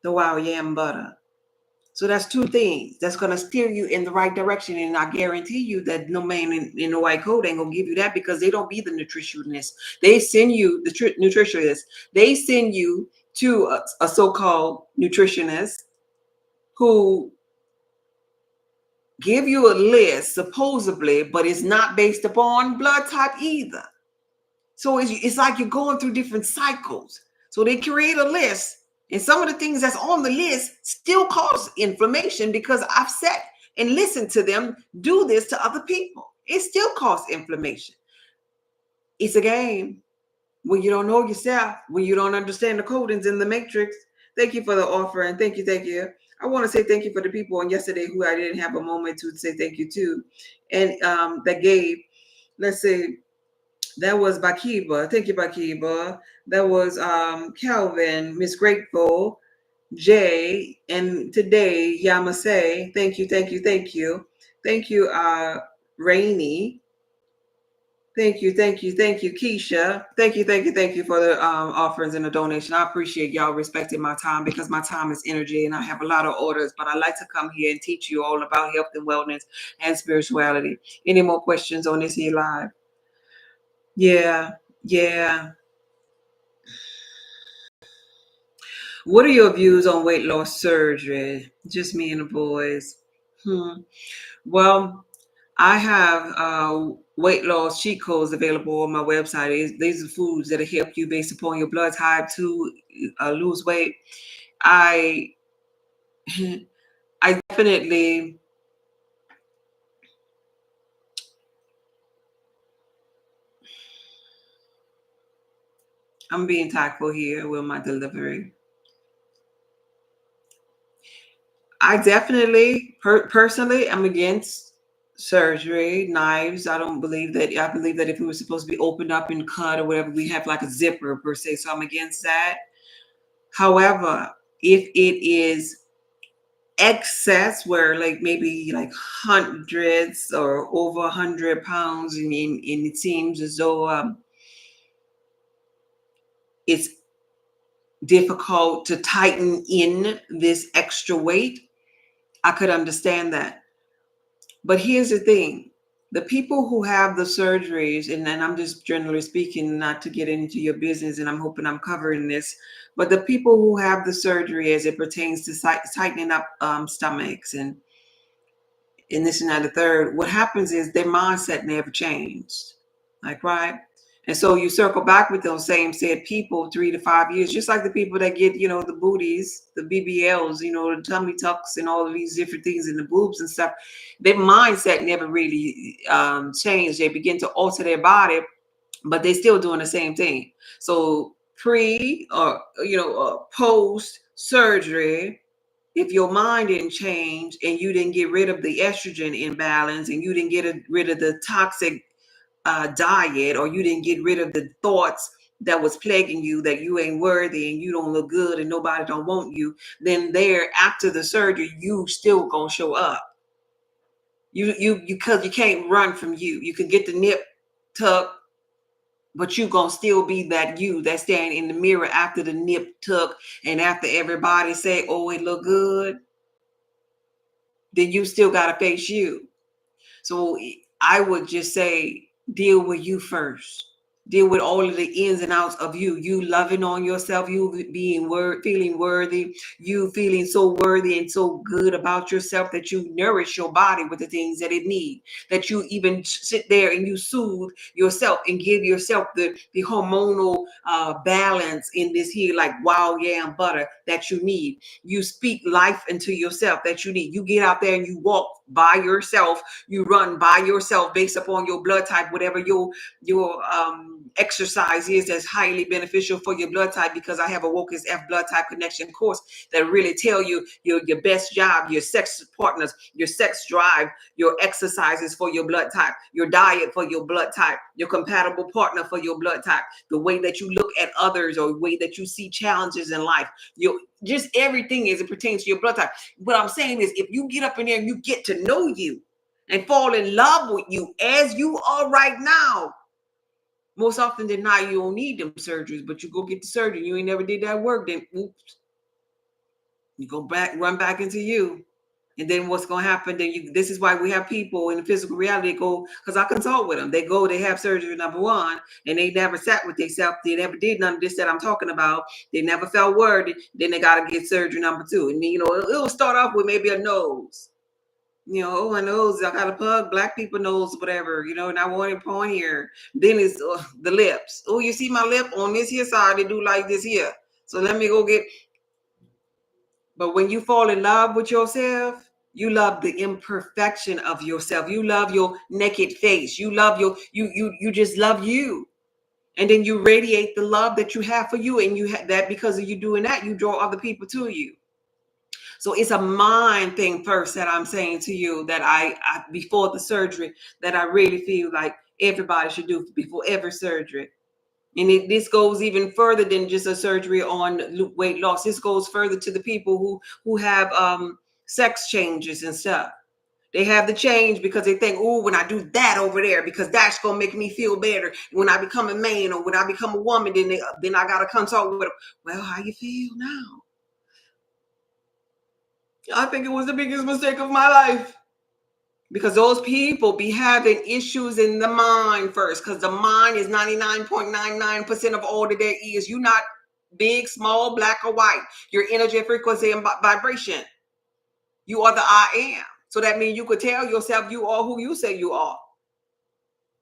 the wild yam butter. So that's two things that's going to steer you in the right direction. And I guarantee you that no man in the white coat ain't going to give you that, because they don't be the nutritionist. They send you the nutritionist. They send you to a so-called nutritionist who give you a list supposedly, but it's not based upon blood type either. So it's like you're going through different cycles. So they create a list, and some of the things that's on the list still cause inflammation, because I've sat and listened to them do this to other people. It still causes inflammation. It's a game. When you don't know yourself, when you don't understand the codings in the matrix. Thank you for the offer, and thank you. I want to say thank you for the people on yesterday who I didn't have a moment to say thank you to, and that gave, let's say, that was Bakiba. Thank you, Bakiba. That was Calvin, Miss Grateful, Jay, and today Yamase. Thank you. Thank you, Rainy. Thank you, Keisha. Thank you for the offerings and the donation. I appreciate y'all respecting my time, because my time is energy and I have a lot of orders, but I like to come here and teach you all about health and wellness and spirituality. Any more questions on this here live? Yeah. Yeah. What are your views on weight loss surgery? Just me and the boys. Well, I have weight loss cheat codes available on my website. These are foods that help you based upon your blood type to lose weight. I I definitely, I'm being tactful here with my delivery. I definitely, personally, I'm against surgery, knives. I believe that if it was supposed to be opened up and cut or whatever, we have like a zipper per se. So I'm against that. However, if it is excess where like maybe like hundreds or over 100 pounds, and it seems as though it's difficult to tighten in this extra weight, I could understand that. But here's the thing. The people who have the surgeries, and then I'm just generally speaking, not to get into your business, and I'm hoping I'm covering this, but the people who have the surgery as it pertains to tightening up stomachs and this and that, the third, what happens is their mindset never changed. Like, right? And so you circle back with those same said people 3 to 5 years, just like the people that get, the booties, the BBLs, the tummy tucks and all of these different things in the boobs and stuff. Their mindset never really changed. They begin to alter their body, but they still doing the same thing. So pre or, post surgery, if your mind didn't change and you didn't get rid of the estrogen imbalance and you didn't get rid of the toxic diet, or you didn't get rid of the thoughts that was plaguing you that you ain't worthy and you don't look good and nobody don't want you, then there after the surgery you still gonna show up. You because you can't run from you. You can get the nip tuck, but you gonna still be that you that stand in the mirror after the nip tuck and after everybody say, oh, it look good, then you still gotta face you. So I would just say, deal with you first. Deal with all of the ins and outs of you loving on yourself, you being feeling worthy, you feeling so worthy and so good about yourself that you nourish your body with the things that it needs, that you even sit there and you soothe yourself and give yourself the hormonal balance in this here like wild yam butter that you need. You speak life into yourself that you need. You get out there and you walk by yourself, you run by yourself based upon your blood type, whatever your exercise is that's highly beneficial for your blood type, because I have a Woke as F blood type connection course that really tell you your best job, your sex partners, your sex drive, your exercises for your blood type, your diet for your blood type, your compatible partner for your blood type, the way that you look at others or the way that you see challenges in life, your just everything as it pertains to your blood type. What I'm saying is, if you get up in there and you get to know you and fall in love with you as you are right now, most often than not, you don't need them surgeries, but you go get the surgery. You ain't never did that work, then oops, you go back, run back into you. And then what's going to happen? This is why we have people in the physical reality go, because I consult with them. They have surgery number one, and they never sat with themselves. They never did none of this that I'm talking about. They never felt worthy. Then they got to get surgery number two. And it'll start off with maybe a nose. Oh, my nose, I got a pug, black people nose, whatever, and I want it on here. Then it's the lips. Oh, you see my lip on this here side, they do like this here. So let me go get. But when you fall in love with yourself, you love the imperfection of yourself. You love your naked face. You love you just love you. And then you radiate the love that you have for you. And you have that because of you doing that, you draw other people to you. So it's a mind thing first that I'm saying to you that I before the surgery that I really feel like everybody should do before every surgery. And this goes even further than just a surgery on weight loss. This goes further to the people who have sex changes and stuff. They have the change because they think, oh, when I do that over there, because that's gonna make me feel better. When I become a man or when I become a woman, then I gotta consult with them. Well, how you feel now? I think it was the biggest mistake of my life. Because those people be having issues in the mind first, because the mind is 99.99% of all that there is. You're not big, small, black, or white. Your energy, frequency, and vibration. You are the I am. So that means you could tell yourself you are who you say you are.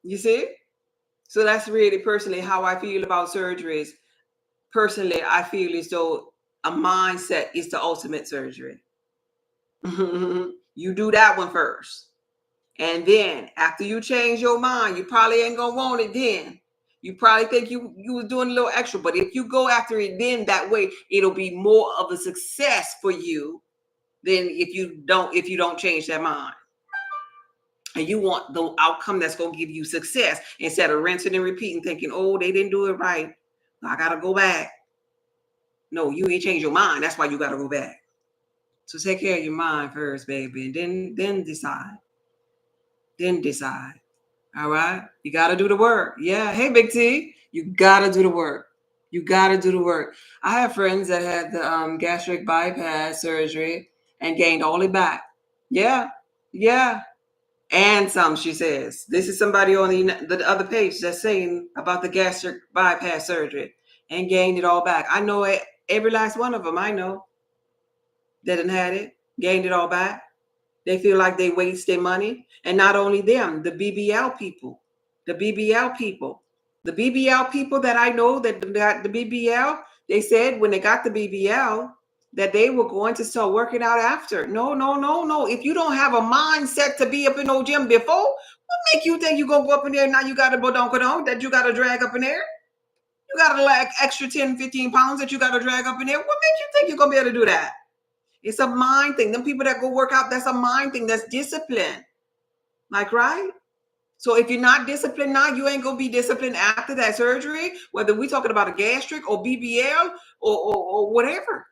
You see? So that's really personally how I feel about surgeries. Personally, I feel as though a mindset is the ultimate surgery. You do that one first. And then after you change your mind, you probably ain't gonna want it then. You probably think you was doing a little extra, but if you go after it then that way, it'll be more of a success for you than if you don't change that mind. And you want the outcome that's gonna give you success instead of rinsing and repeating, thinking, oh, they didn't do it right. I gotta go back. No, you ain't changed your mind. That's why you gotta go back. So take care of your mind first, baby, and then decide. Then decide. All right. You got to do the work. Yeah. Hey, Big T, you got to do the work. You got to do the work. I have friends that had the gastric bypass surgery and gained all it back. Yeah. Yeah. And some, she says. This is somebody on the other page that's saying about the gastric bypass surgery and gained it all back. I know it, every last one of them I know that didn't had it, gained it all back. They feel like they waste their money. And not only them, the BBL people, the BBL people that I know that got the BBL, they said when they got the BBL that they were going to start working out after. No. If you don't have a mindset to be up in no gym before, what make you think you gonna go up in there and now you got a bodonkodon that you got to drag up in there? You got to like extra 10, 15 pounds that you got to drag up in there. What makes you think you're gonna be able to do that? It's a mind thing. Them people that go work out, that's a mind thing. That's discipline. Like, right? So if you're not disciplined now, you ain't going to be disciplined after that surgery, whether we're talking about a gastric or BBL or whatever.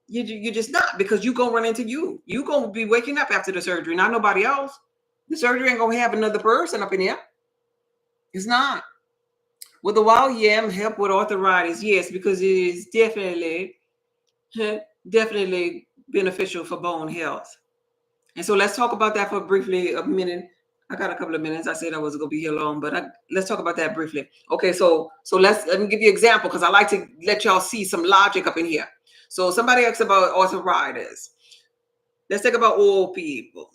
You're just not, because you're going to run into you. You're going to be waking up after the surgery, not nobody else. The surgery ain't going to have another person up in here. It's not. Will the wild yam help with arthritis? Yes, because it is definitely beneficial for bone health. And so let's talk about that for briefly a minute. I got a couple of minutes. I said I wasn't going to be here long, but let's talk about that briefly. Okay, so let me give you an example, because I like to let y'all see some logic up in here. So somebody asked about arthritis. Let's talk about old people.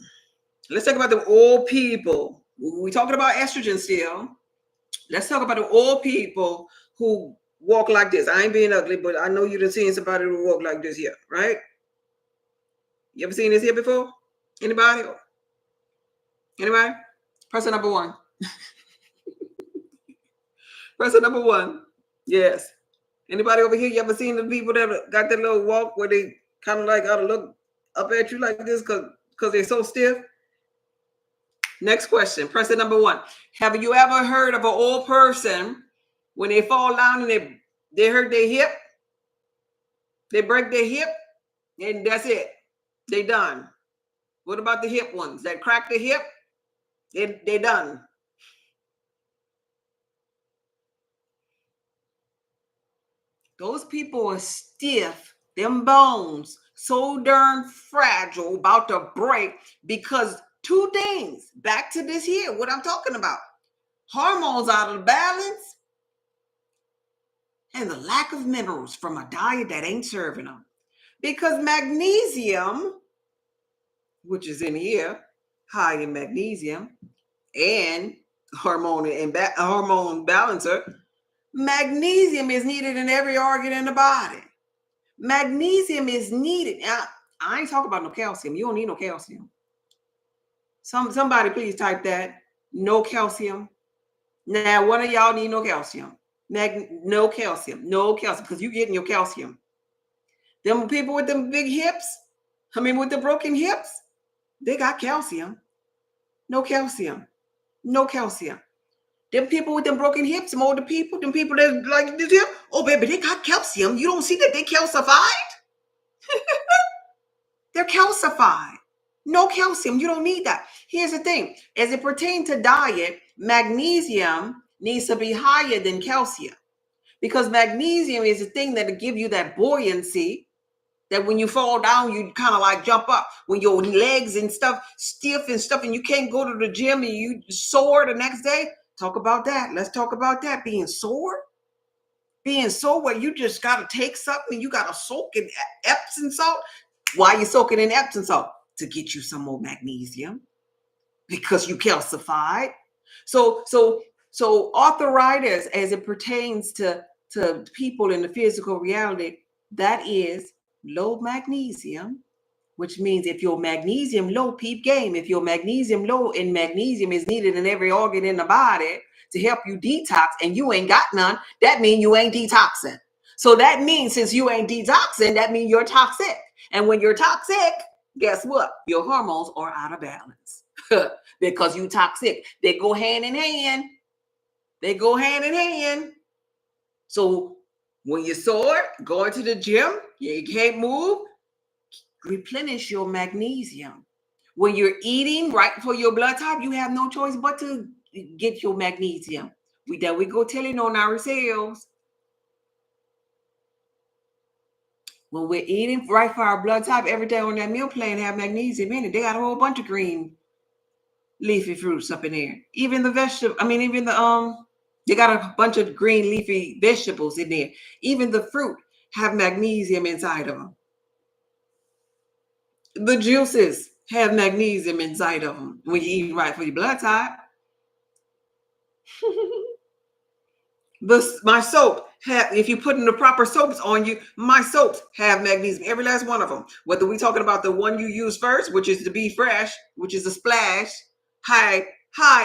Let's talk about the old people. We're talking about estrogen still. Let's talk about the old people who walk like this. I ain't being ugly, but I know you've seen somebody who walk like this here, right? You ever seen this here before? Anybody? Anybody? Person number one. Person number one. Yes. Anybody over here? You ever seen the people that got that little walk where they kind of like ought to look up at you like this because they're so stiff? Next question. Person number one. Have you ever heard of an old person when they fall down and they hurt their hip? They break their hip and that's it. They done. What about the hip ones that crack the hip? They done. Those people are stiff, them bones, so darn fragile, about to break because two things. Back to this here, what I'm talking about. Hormones out of balance and the lack of minerals from a diet that ain't serving them. Because magnesium, which is in here, high in magnesium, and hormone balancer, magnesium is needed in every organ in the body. Magnesium is needed. Now, I ain't talking about no calcium. You don't need no calcium. Somebody please type that. No calcium. Now, one of y'all need no calcium. No calcium. No calcium, because you're getting your calcium. Them people with them big hips, with the broken hips, they got calcium. No calcium. No calcium. Them people with them broken hips, some older people, them people that like this here, oh baby, they got calcium. You don't see that they calcified? They're calcified. No calcium. You don't need that. Here's the thing. As it pertains to diet, magnesium needs to be higher than calcium, because magnesium is the thing that'll give you that buoyancy that when you fall down, you kind of like jump up. When your legs and stuff stiff and stuff, and you can't go to the gym and you sore the next day. Talk about that. Let's talk about that. Being sore. Being sore where you just got to take something. You got to soak in Epsom salt. Why you soaking in Epsom salt? To get you some more magnesium. Because you calcified. So arthritis, as it pertains to people in the physical reality, that is low magnesium, which means if your magnesium low, peep game, if your magnesium low, and magnesium is needed in every organ in the body to help you detox, and you ain't got none, that means you ain't detoxing. So that means since you ain't detoxing, that means you're toxic. And when you're toxic, guess what? Your hormones are out of balance because you toxic. They go hand in hand. They go hand in hand. So when you're sore, going to the gym, you can't move, replenish your magnesium. When you're eating right for your blood type, you have no choice but to get your magnesium. We go telling on ourselves. When we're eating right for our blood type, every day on that meal plan have magnesium in it. They got a whole bunch of green leafy fruits up in there. Even the vegetable, they got a bunch of green leafy vegetables in there. Even the fruit have magnesium inside of them. The juices have magnesium inside of them when you eat right for your blood type. My soap if you put in the proper soaps on you, my soaps have magnesium, every last one of them. Whether we're talking about the one you use first, which is the Be Fresh, which is a splash, high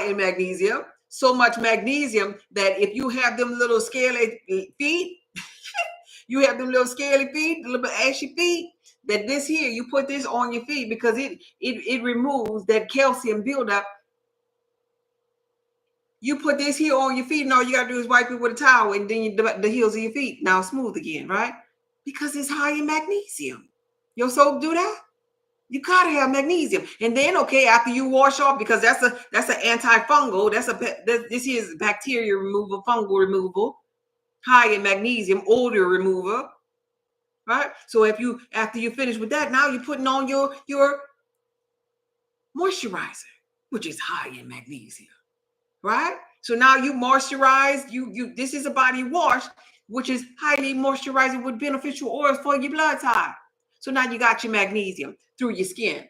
in magnesium. So much magnesium that if you have them little scaly feet, you have them little scaly feet, the little ashy feet, that this here, you put this on your feet because it removes that calcium buildup. You put this here on your feet, and all you gotta do is wipe it with a towel, and then the heels of your feet now smooth again, right? Because it's high in magnesium. Your soap do that. You gotta have magnesium, and then after you wash off, because that's an antifungal. This is bacteria removal, fungal removal, high in magnesium, odor remover, right? So after you finish with that, now you're putting on your moisturizer, which is high in magnesium, right? So now you moisturize, this is a body wash, which is highly moisturizing with beneficial oils for your blood type. So now you got your magnesium through your skin.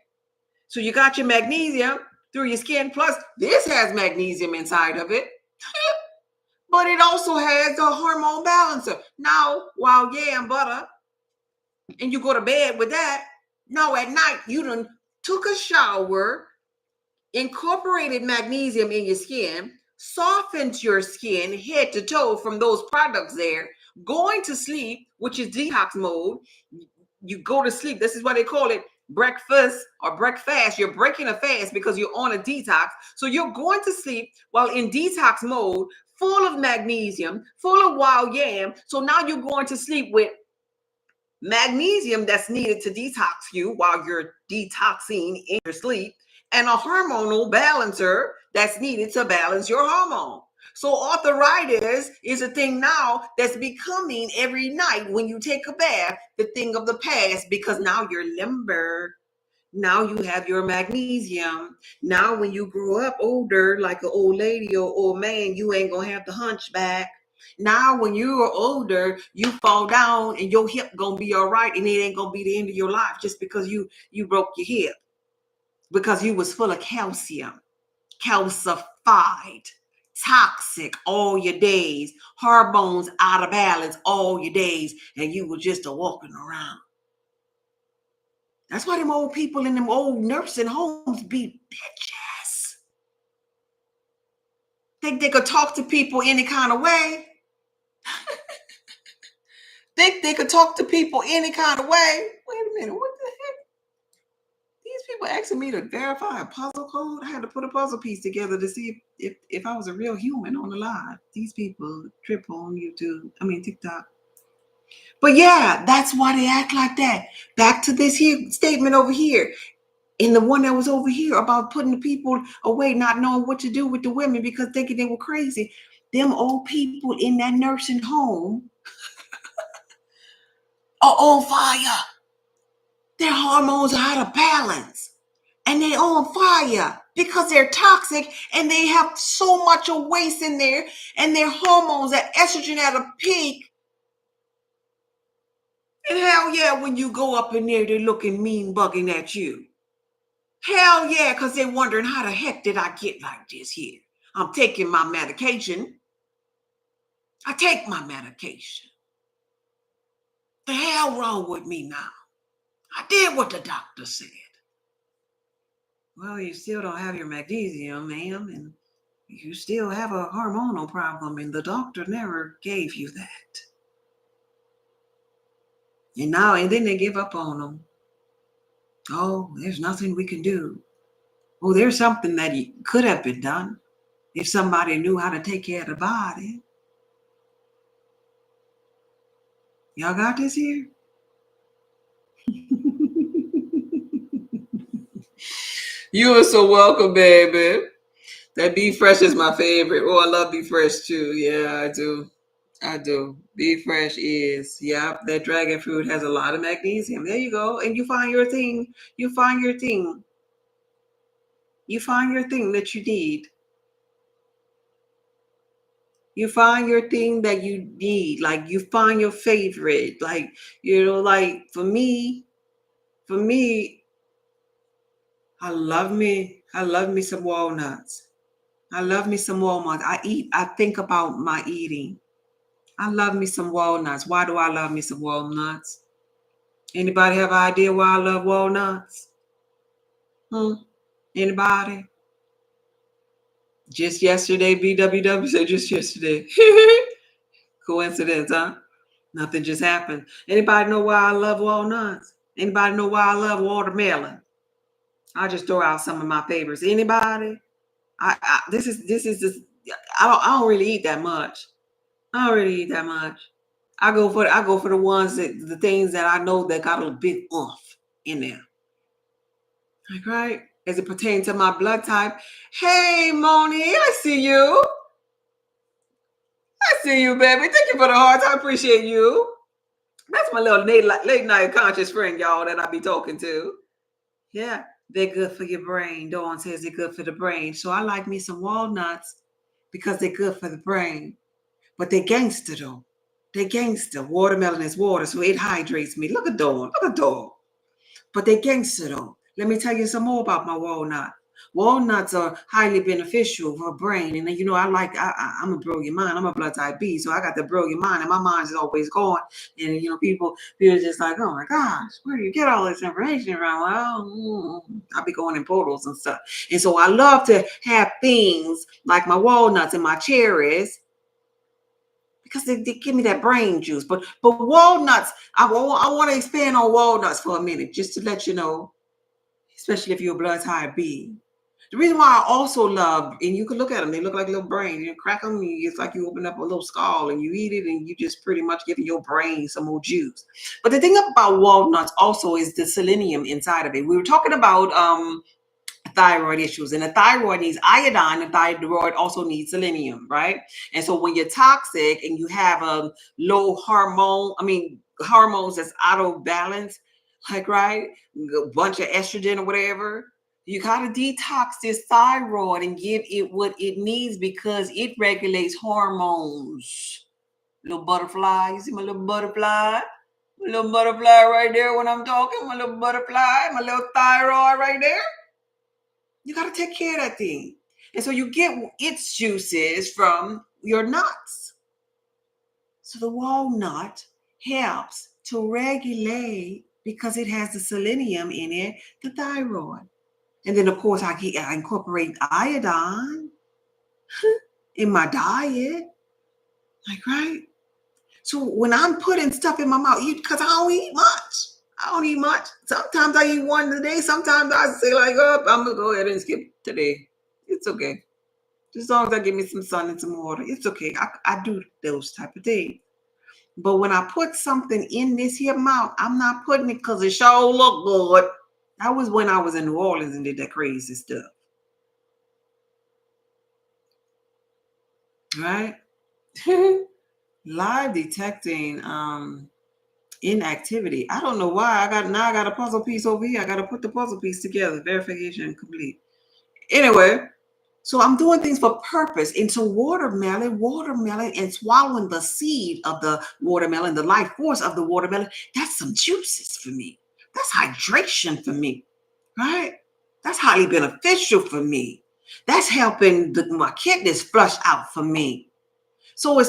So you got your magnesium through your skin, plus this has magnesium inside of it. But it also has the hormone balancer. Now, wild yam butter, and you go to bed with that. Now at night, you done took a shower, incorporated magnesium in your skin, softens your skin head to toe from those products there, going to sleep, which is detox mode. You go to sleep. This is why they call it breakfast or breakfast. You're breaking a fast because you're on a detox. So you're going to sleep while in detox mode, full of magnesium, full of wild yam. So now you're going to sleep with magnesium that's needed to detox you while you're detoxing in your sleep, and a hormonal balancer that's needed to balance your hormone. So arthritis is a thing now that's becoming every night when you take a bath, the thing of the past, because now you're limber. Now you have your magnesium. Now when you grow up older, like an old lady or old man, you ain't gonna have the hunchback. Now when you are older, you fall down and your hip gonna be all right, and it ain't gonna be the end of your life just because you broke your hip, because you was full of calcium, calcified, toxic all your days, hormones out of balance all your days, and you were just a walking around. That's why them old people in them old nursing homes be bitches. Think they could talk to people any kind of way. Think they could talk to people any kind of way. Wait a minute, what the heck? These people asking me to verify a puzzle code. I had to put a puzzle piece together to see if I was a real human on the live. These people trip on TikTok. But yeah, that's why they act like that. Back to this here statement over here. And the one that was over here about putting the people away, not knowing what to do with the women because thinking they were crazy. Them old people in that nursing home are on fire. Their hormones are out of balance and they're on fire because they're toxic and they have so much of waste in there and their hormones, that estrogen at a peak. And hell yeah, when you go up in there, they're looking mean bugging at you. Hell yeah, because they're wondering how the heck did I get like this here? I'm taking my medication. I take my medication. The hell wrong with me now? I did what the doctor said. Well, you still don't have your magnesium, ma'am, and you still have a hormonal problem, and the doctor never gave you that. And then they give up on them. Oh, there's nothing we can do. Oh, there's something that could have been done if somebody knew how to take care of the body. Y'all got this here? You are so welcome, baby. That Be Fresh is my favorite. Oh, I love Be Fresh too. Yeah, I do. I do. Be Fresh is, yeah, that dragon fruit has a lot of magnesium. There you go. And you find your thing. You find your thing. You find your thing that you need. You find your thing that you need. Like you find your favorite. Like, like for me, I love me some walnuts. I love me some walnuts. I think about my eating. I love me some walnuts. Why do I love me some walnuts? Anybody have an idea why I love walnuts? Anybody? Just yesterday, BWW said just yesterday. Coincidence, huh? Nothing just happened. Anybody know why I love walnuts? Anybody know why I love watermelon? I'll just throw out some of my favorites. Anybody? This is I don't really eat that much. I don't really eat that much. I go for the ones the things that I know that got a bit oomph in there. Like, right? As it pertains to my blood type. Hey, Moni, I see you. I see you, baby. Thank you for the hearts. I appreciate you. That's my little late night conscious friend, y'all, that I be talking to. Yeah, they're good for your brain. Dawn says they're good for the brain. So I like me some walnuts because they're good for the brain. But they're gangster, though. They're gangster. Watermelon is water, so it hydrates me. Look at Dawn. Look at Dawn. But they gangster though. Let me tell you some more about my walnut. Walnuts are highly beneficial for brain. And I'm a brilliant mind. I'm a blood type B. So I got the brilliant mind and my mind is always going. And, people are just like, oh my gosh, where do you get all this information from? Well, I'll be going in portals and stuff. And so I love to have things like my walnuts and my cherries because they give me that brain juice. But walnuts, I want to expand on walnuts for a minute, just to let you know, especially if you're a blood type B. The reason why I also love, and you can look at them, they look like little brains. You crack them, it's like you open up a little skull and you eat it, and you just pretty much giving your brain some more juice. But the thing about walnuts also is the selenium inside of it. We were talking about thyroid issues, and the thyroid needs iodine, and thyroid also needs selenium, right? And so when you're toxic and you have a low hormones that's out of balance, like, right, a bunch of estrogen or whatever, you gotta detox this thyroid and give it what it needs because it regulates hormones. Little butterfly, you see my little butterfly? My little butterfly right there when I'm talking, my little butterfly, my little thyroid right there. You got to take care of that thing. And so you get its juices from your nuts. So the walnut helps to regulate, because it has the selenium in it, the thyroid. And then, of course, I incorporate iodine in my diet. Like, right? So when I'm putting stuff in my mouth, because I don't eat much. Sometimes I eat one a day. Sometimes I say, like, oh, I'm going to go ahead and skip today. It's okay. As long as I give me some sun and some water, it's okay. I do those type of things. But when I put something in this here mouth, I'm not putting it because it sure look good. That was when I was in New Orleans and did that crazy stuff. Right? Live detecting Inactivity. I don't know why. I got a puzzle piece over here. I got to put the puzzle piece together. Verification complete. Anyway, so I'm doing things for purpose. Into watermelon, and swallowing the seed of the watermelon, the life force of the watermelon. That's some juices for me. That's hydration for me, right? That's highly beneficial for me. That's helping my kidneys flush out for me. So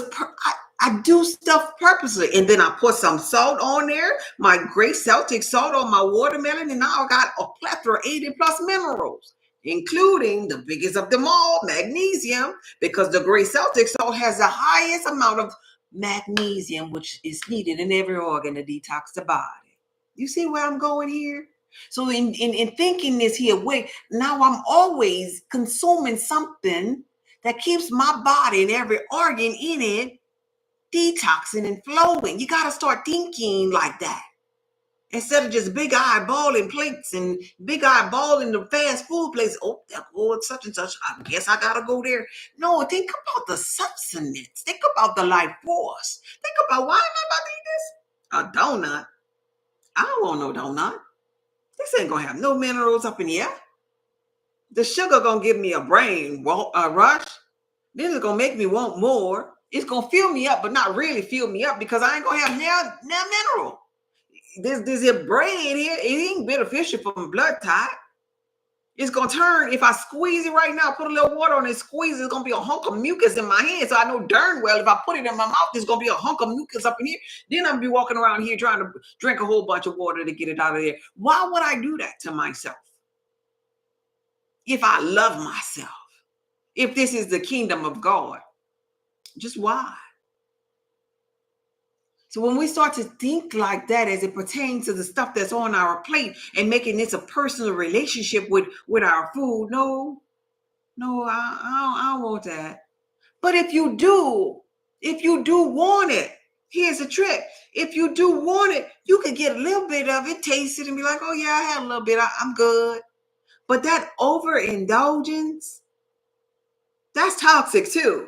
I do stuff purposely, and then I put some salt on there, my great Celtic salt on my watermelon, and now I got a plethora of 80 plus minerals, including the biggest of them all, magnesium, because the great Celtic salt has the highest amount of magnesium, which is needed in every organ to detox the body. You see where I'm going here? So in thinking this here way, now I'm always consuming something that keeps my body and every organ in it detoxing and flowing. You got to start thinking like that. Instead of just big eyeballing plates and big eyeballing the fast food place. Oh, that boy, such and such. I guess I got to go there. No, think about the substance. Think about the life force. Think about why am I about to eat this? A donut. I don't want no donut. This ain't going to have no minerals up in here. The sugar going to give me a brain rush. This is going to make me want more. It's going to fill me up, but not really fill me up because I ain't going to have now mineral. This here brain here, it ain't beneficial for my blood type. It's going to turn, if I squeeze it right now, put a little water on it, squeeze it, it's going to be a hunk of mucus in my hand. So I know darn well if I put it in my mouth, there's going to be a hunk of mucus up in here. Then I'm going to be walking around here trying to drink a whole bunch of water to get it out of there. Why would I do that to myself? If I love myself, if this is the kingdom of God, just why? So when we start to think like that as it pertains to the stuff that's on our plate and making this a personal relationship with our food, no, I don't want that. But if you do want it, here's the trick. If you do want it, you can get a little bit of it, taste it, and be like, oh yeah, I had a little bit, I'm good. But that overindulgence, that's toxic too.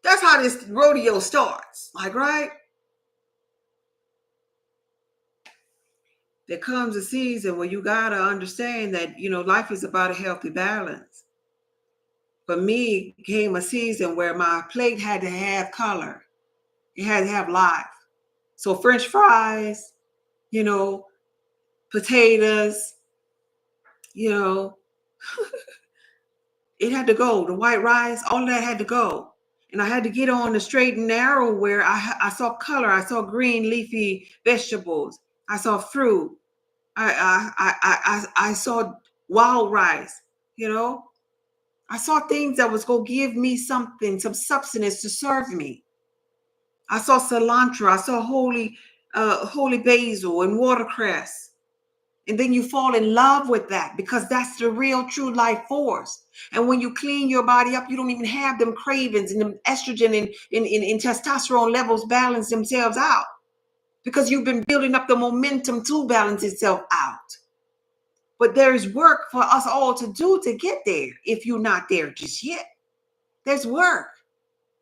That's how this rodeo starts. Like, right? There comes a season where you gotta understand that, life is about a healthy balance. For me, came a season where my plate had to have color. It had to have life. So French fries, potatoes, it had to go. The white rice, all of that had to go. And I had to get on the straight and narrow where I saw color. I saw green leafy vegetables. I saw fruit. I saw wild rice, I saw things that was going to give me something, some substance to serve me. I saw cilantro. I saw holy basil and watercress. And then you fall in love with that because that's the real true life force. And when you clean your body up, you don't even have them cravings and them estrogen and testosterone levels balance themselves out because you've been building up the momentum to balance itself out. But there's work for us all to do to get there if you're not there just yet. There's work.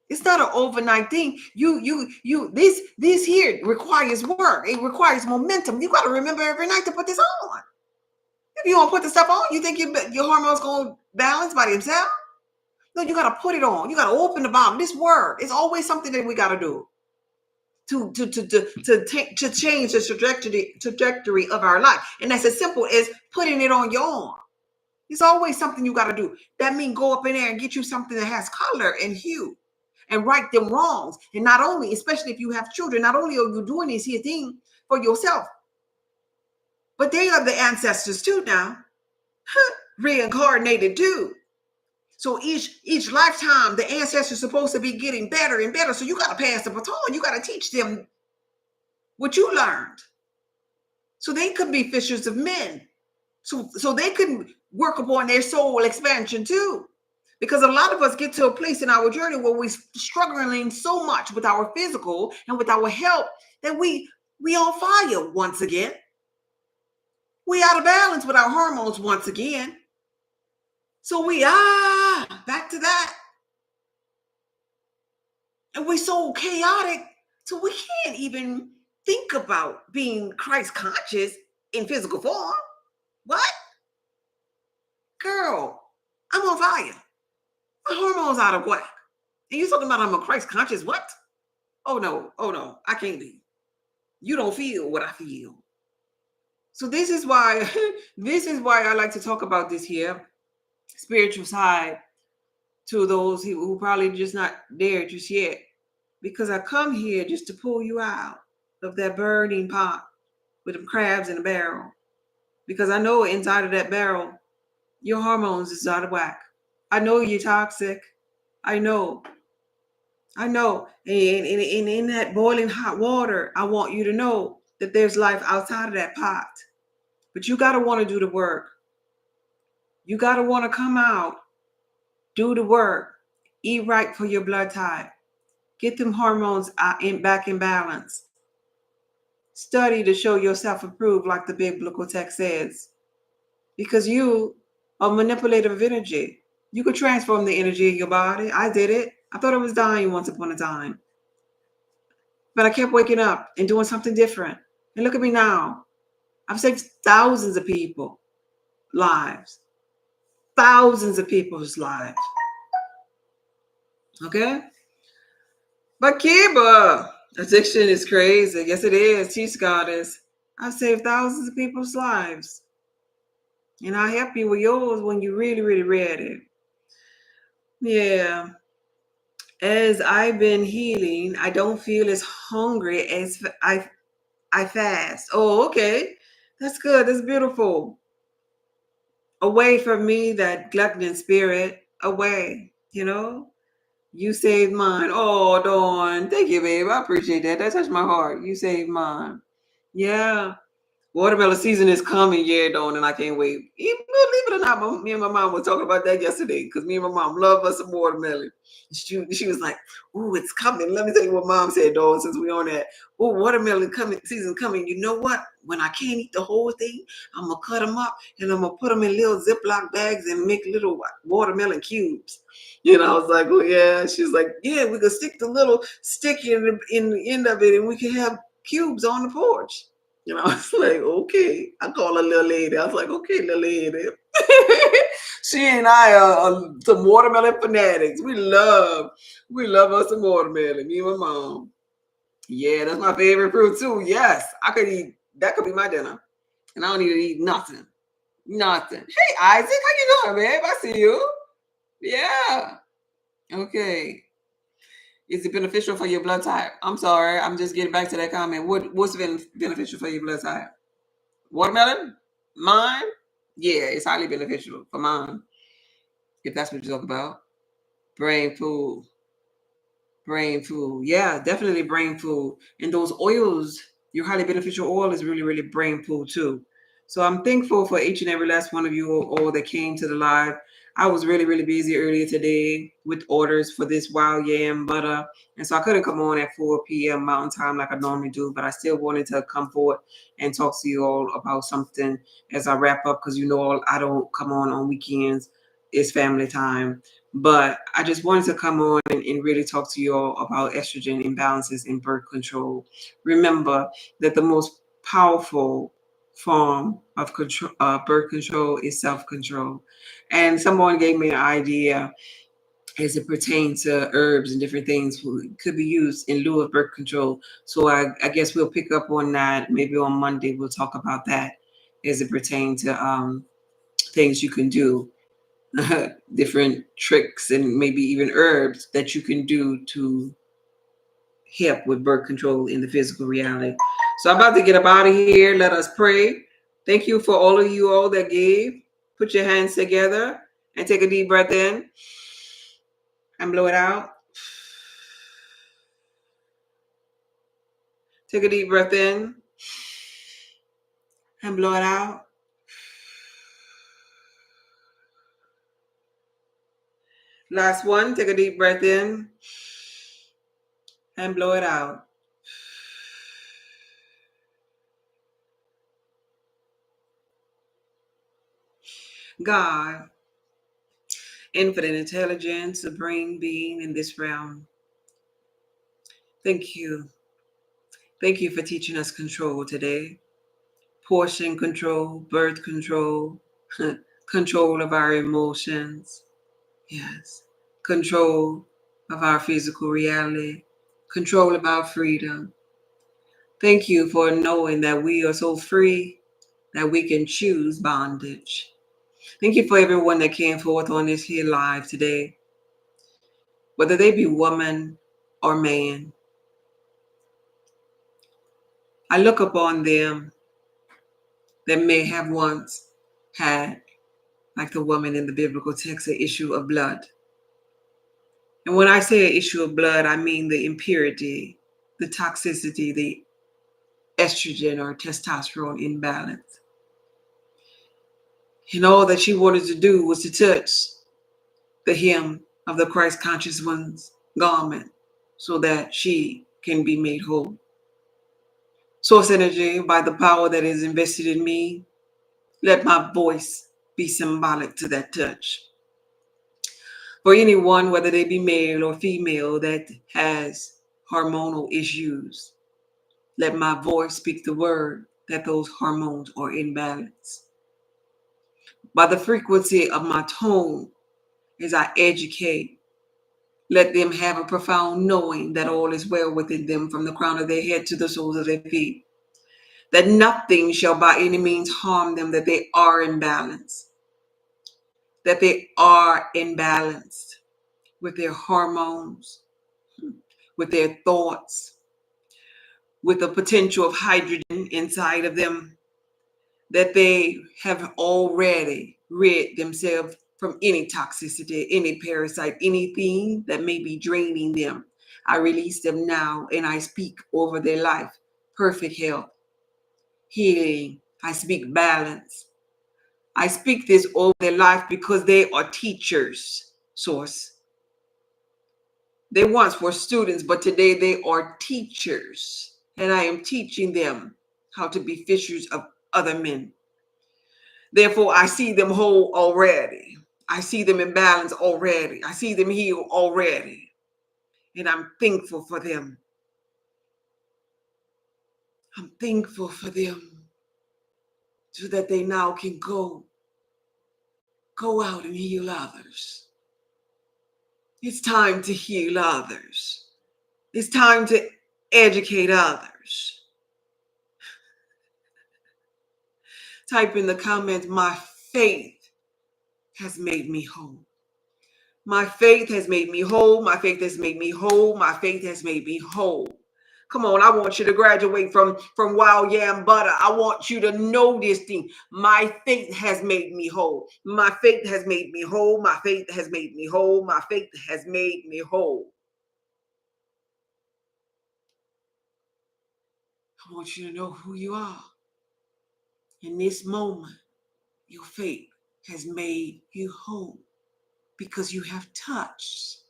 It's not an overnight thing. This here requires work. It requires momentum. You got to remember every night to put this on. If you don't put the stuff on, you think your hormones going to balance by themselves? No, you got to put it on. You got to open the bottom. This word, it's always something that we got to do to change the trajectory of our life. And that's as simple as putting it on your arm. It's always something you got to do. That means go up in there and get you something that has color and hue and right them wrongs. And not only, especially if you have children, not only are you doing this here thing for yourself, but they are the ancestors too now, reincarnated too. So each lifetime, the ancestors are supposed to be getting better and better. So you got to pass the baton. You got to teach them what you learned. So they could be fishers of men. So they could work upon their soul expansion too. Because a lot of us get to a place in our journey where we're struggling so much with our physical and with our health that we on fire once again. We out of balance with our hormones once again. So we back to that. And we're so chaotic, so we can't even think about being Christ conscious in physical form. What? Girl, I'm on fire. My hormones out of whack. And you talking about I'm a Christ conscious? What? Oh no, I can't be. You don't feel what I feel. So this is why this is why I like to talk about this here spiritual side to those who probably just not there just yet. Because I come here just to pull you out of that burning pot with them crabs in a barrel. Because I know inside of that barrel, your hormones is out of whack. I know you're toxic. I know. I know. And in that boiling hot water, I want you to know that there's life outside of that pot. But you got to want to do the work. You got to want to come out, do the work, eat right for your blood type, get them hormones back in balance. Study to show yourself approved, like the biblical text says. Because you are manipulative of energy. You could transform the energy of your body. I did it. I thought I was dying once upon a time. But I kept waking up and doing something different. And look at me now. I've saved thousands of people lives. Thousands of people's lives. Okay? But Kiba, addiction is crazy. Yes, it is. Teach goddess. I've saved thousands of people's lives. And I'll help you with yours when you're really, really ready. Yeah. As I've been healing, I don't feel as hungry as I fast. Oh, okay. That's good. That's beautiful. Away from me, that glutton spirit. Away, you know? You saved mine. Oh, Dawn. Thank you, babe. I appreciate that. That touched my heart. You saved mine. Yeah. Watermelon season is coming, yeah, Dawn, and I can't wait. Even believe it or not, me and my mom were talking about that yesterday because me and my mom love us some watermelon. She was like, "Ooh, it's coming." Let me tell you what mom said, Dawn, since we on that. "Ooh, watermelon coming season coming. You know what? When I can't eat the whole thing, I'm gonna cut them up and I'm gonna put them in little Ziploc bags and make little watermelon cubes." You know, I was like, "Oh yeah." She's like, "Yeah, we could stick the little stick in the end of it, and we can have cubes on the porch." You know, I was like, okay. I call her little lady. I was like, okay, little lady. She and I are some watermelon fanatics. We love us some watermelon. Me and my mom. Yeah, that's my favorite fruit too. Yes, I could eat. That could be my dinner, and I don't need to eat nothing. Nothing. Hey, Isaac, how you doing, babe? I see you. Yeah. Okay. Is it beneficial for your blood type? I'm sorry. I'm just getting back to that comment. What's been beneficial for your blood type? Watermelon? Mine? Yeah, it's highly beneficial for mine. If that's what you're talking about. Brain food. Brain food. Yeah, definitely brain food. And those oils, your highly beneficial oil is really, really brain food too. So I'm thankful for each and every last one of you all that came to the live. I was really, really busy earlier today with orders for this wild yam butter. And so I couldn't come on at 4 p.m. Mountain Time like I normally do, but I still wanted to come forward and talk to you all about something as I wrap up because you know I don't come on weekends. It's family time. But I just wanted to come on and really talk to you all about estrogen imbalances in birth control. Remember that the most powerful form of control, birth control is self-control. And someone gave me an idea as it pertains to herbs and different things could be used in lieu of birth control. So I guess we'll pick up on that. Maybe on Monday we'll talk about that as it pertains to things you can do, different tricks and maybe even herbs that you can do to help with birth control in the physical reality. So I'm about to get up out of here. Let us pray. Thank you for all of you all that gave. Put your hands together and take a deep breath in and blow it out. Take a deep breath in and blow it out. Last one, take a deep breath in and blow it out. God, infinite intelligence, supreme being in this realm, thank you. Thank you for teaching us control today. Portion control, birth control, control of our emotions. Yes. Control of our physical reality. Control of our freedom. Thank you for knowing that we are so free that we can choose bondage. Thank you for everyone that came forth on this here live today, whether they be woman or man. I look upon them that may have once had, like the woman in the biblical text, an issue of blood. And when I say an issue of blood, I mean the impurity, the toxicity, the estrogen or testosterone imbalance. And all that she wanted to do was to touch the hem of the Christ conscious one's garment so that she can be made whole. Source energy, by the power that is invested in me, let my voice be symbolic to that touch. For anyone, whether they be male or female, that has hormonal issues, let my voice speak the word that those hormones are in balance. By the frequency of my tone, as I educate, let them have a profound knowing that all is well within them from the crown of their head to the soles of their feet. That nothing shall by any means harm them, that they are in balance. That they are in balance with their hormones, with their thoughts, with the potential of hydrogen inside of them, that they have already rid themselves from any toxicity, any parasite, anything that may be draining them. I release them now and I speak over their life. Perfect health, healing. I speak balance. I speak this over their life because they are teachers, source. They once were students, but today they are teachers. And I am teaching them how to be fishers of other men. Therefore, I see them whole already. I see them in balance already. I see them healed already. And I'm thankful for them. I'm thankful for them so that they now can go out and heal others. It's time to heal others. It's time to educate others. Type in the comments, my faith has made me whole. My faith has made me whole. My faith has made me whole. My faith has made me whole. Come on, I want you to graduate from Wild Yam Butter. I want you to know this thing. My faith has made me whole. My faith has made me whole. My faith has made me whole. My faith has made me whole. I want you to know who you are. In this moment, your faith has made you whole because you have touched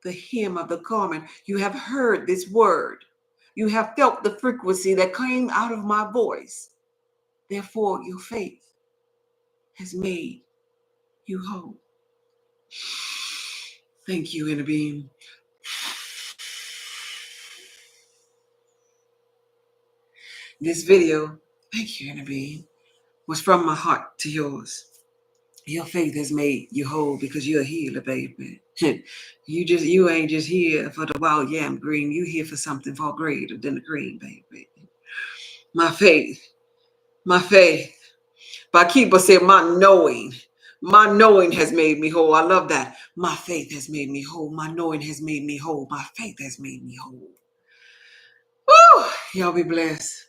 the hem of the garment. You have heard this word. You have felt the frequency that came out of my voice. Therefore, your faith has made you whole. Thank you, Inner Being. This video, thank you, Inner Being, was from my heart to yours. Your faith has made you whole because you're a healer, baby. You ain't just here for the wild yam green. You here for something far greater than the green, baby. My faith. Bakiba said, my knowing has made me whole. I love that. My faith has made me whole. My knowing has made me whole. My faith has made me whole. Woo! Y'all be blessed.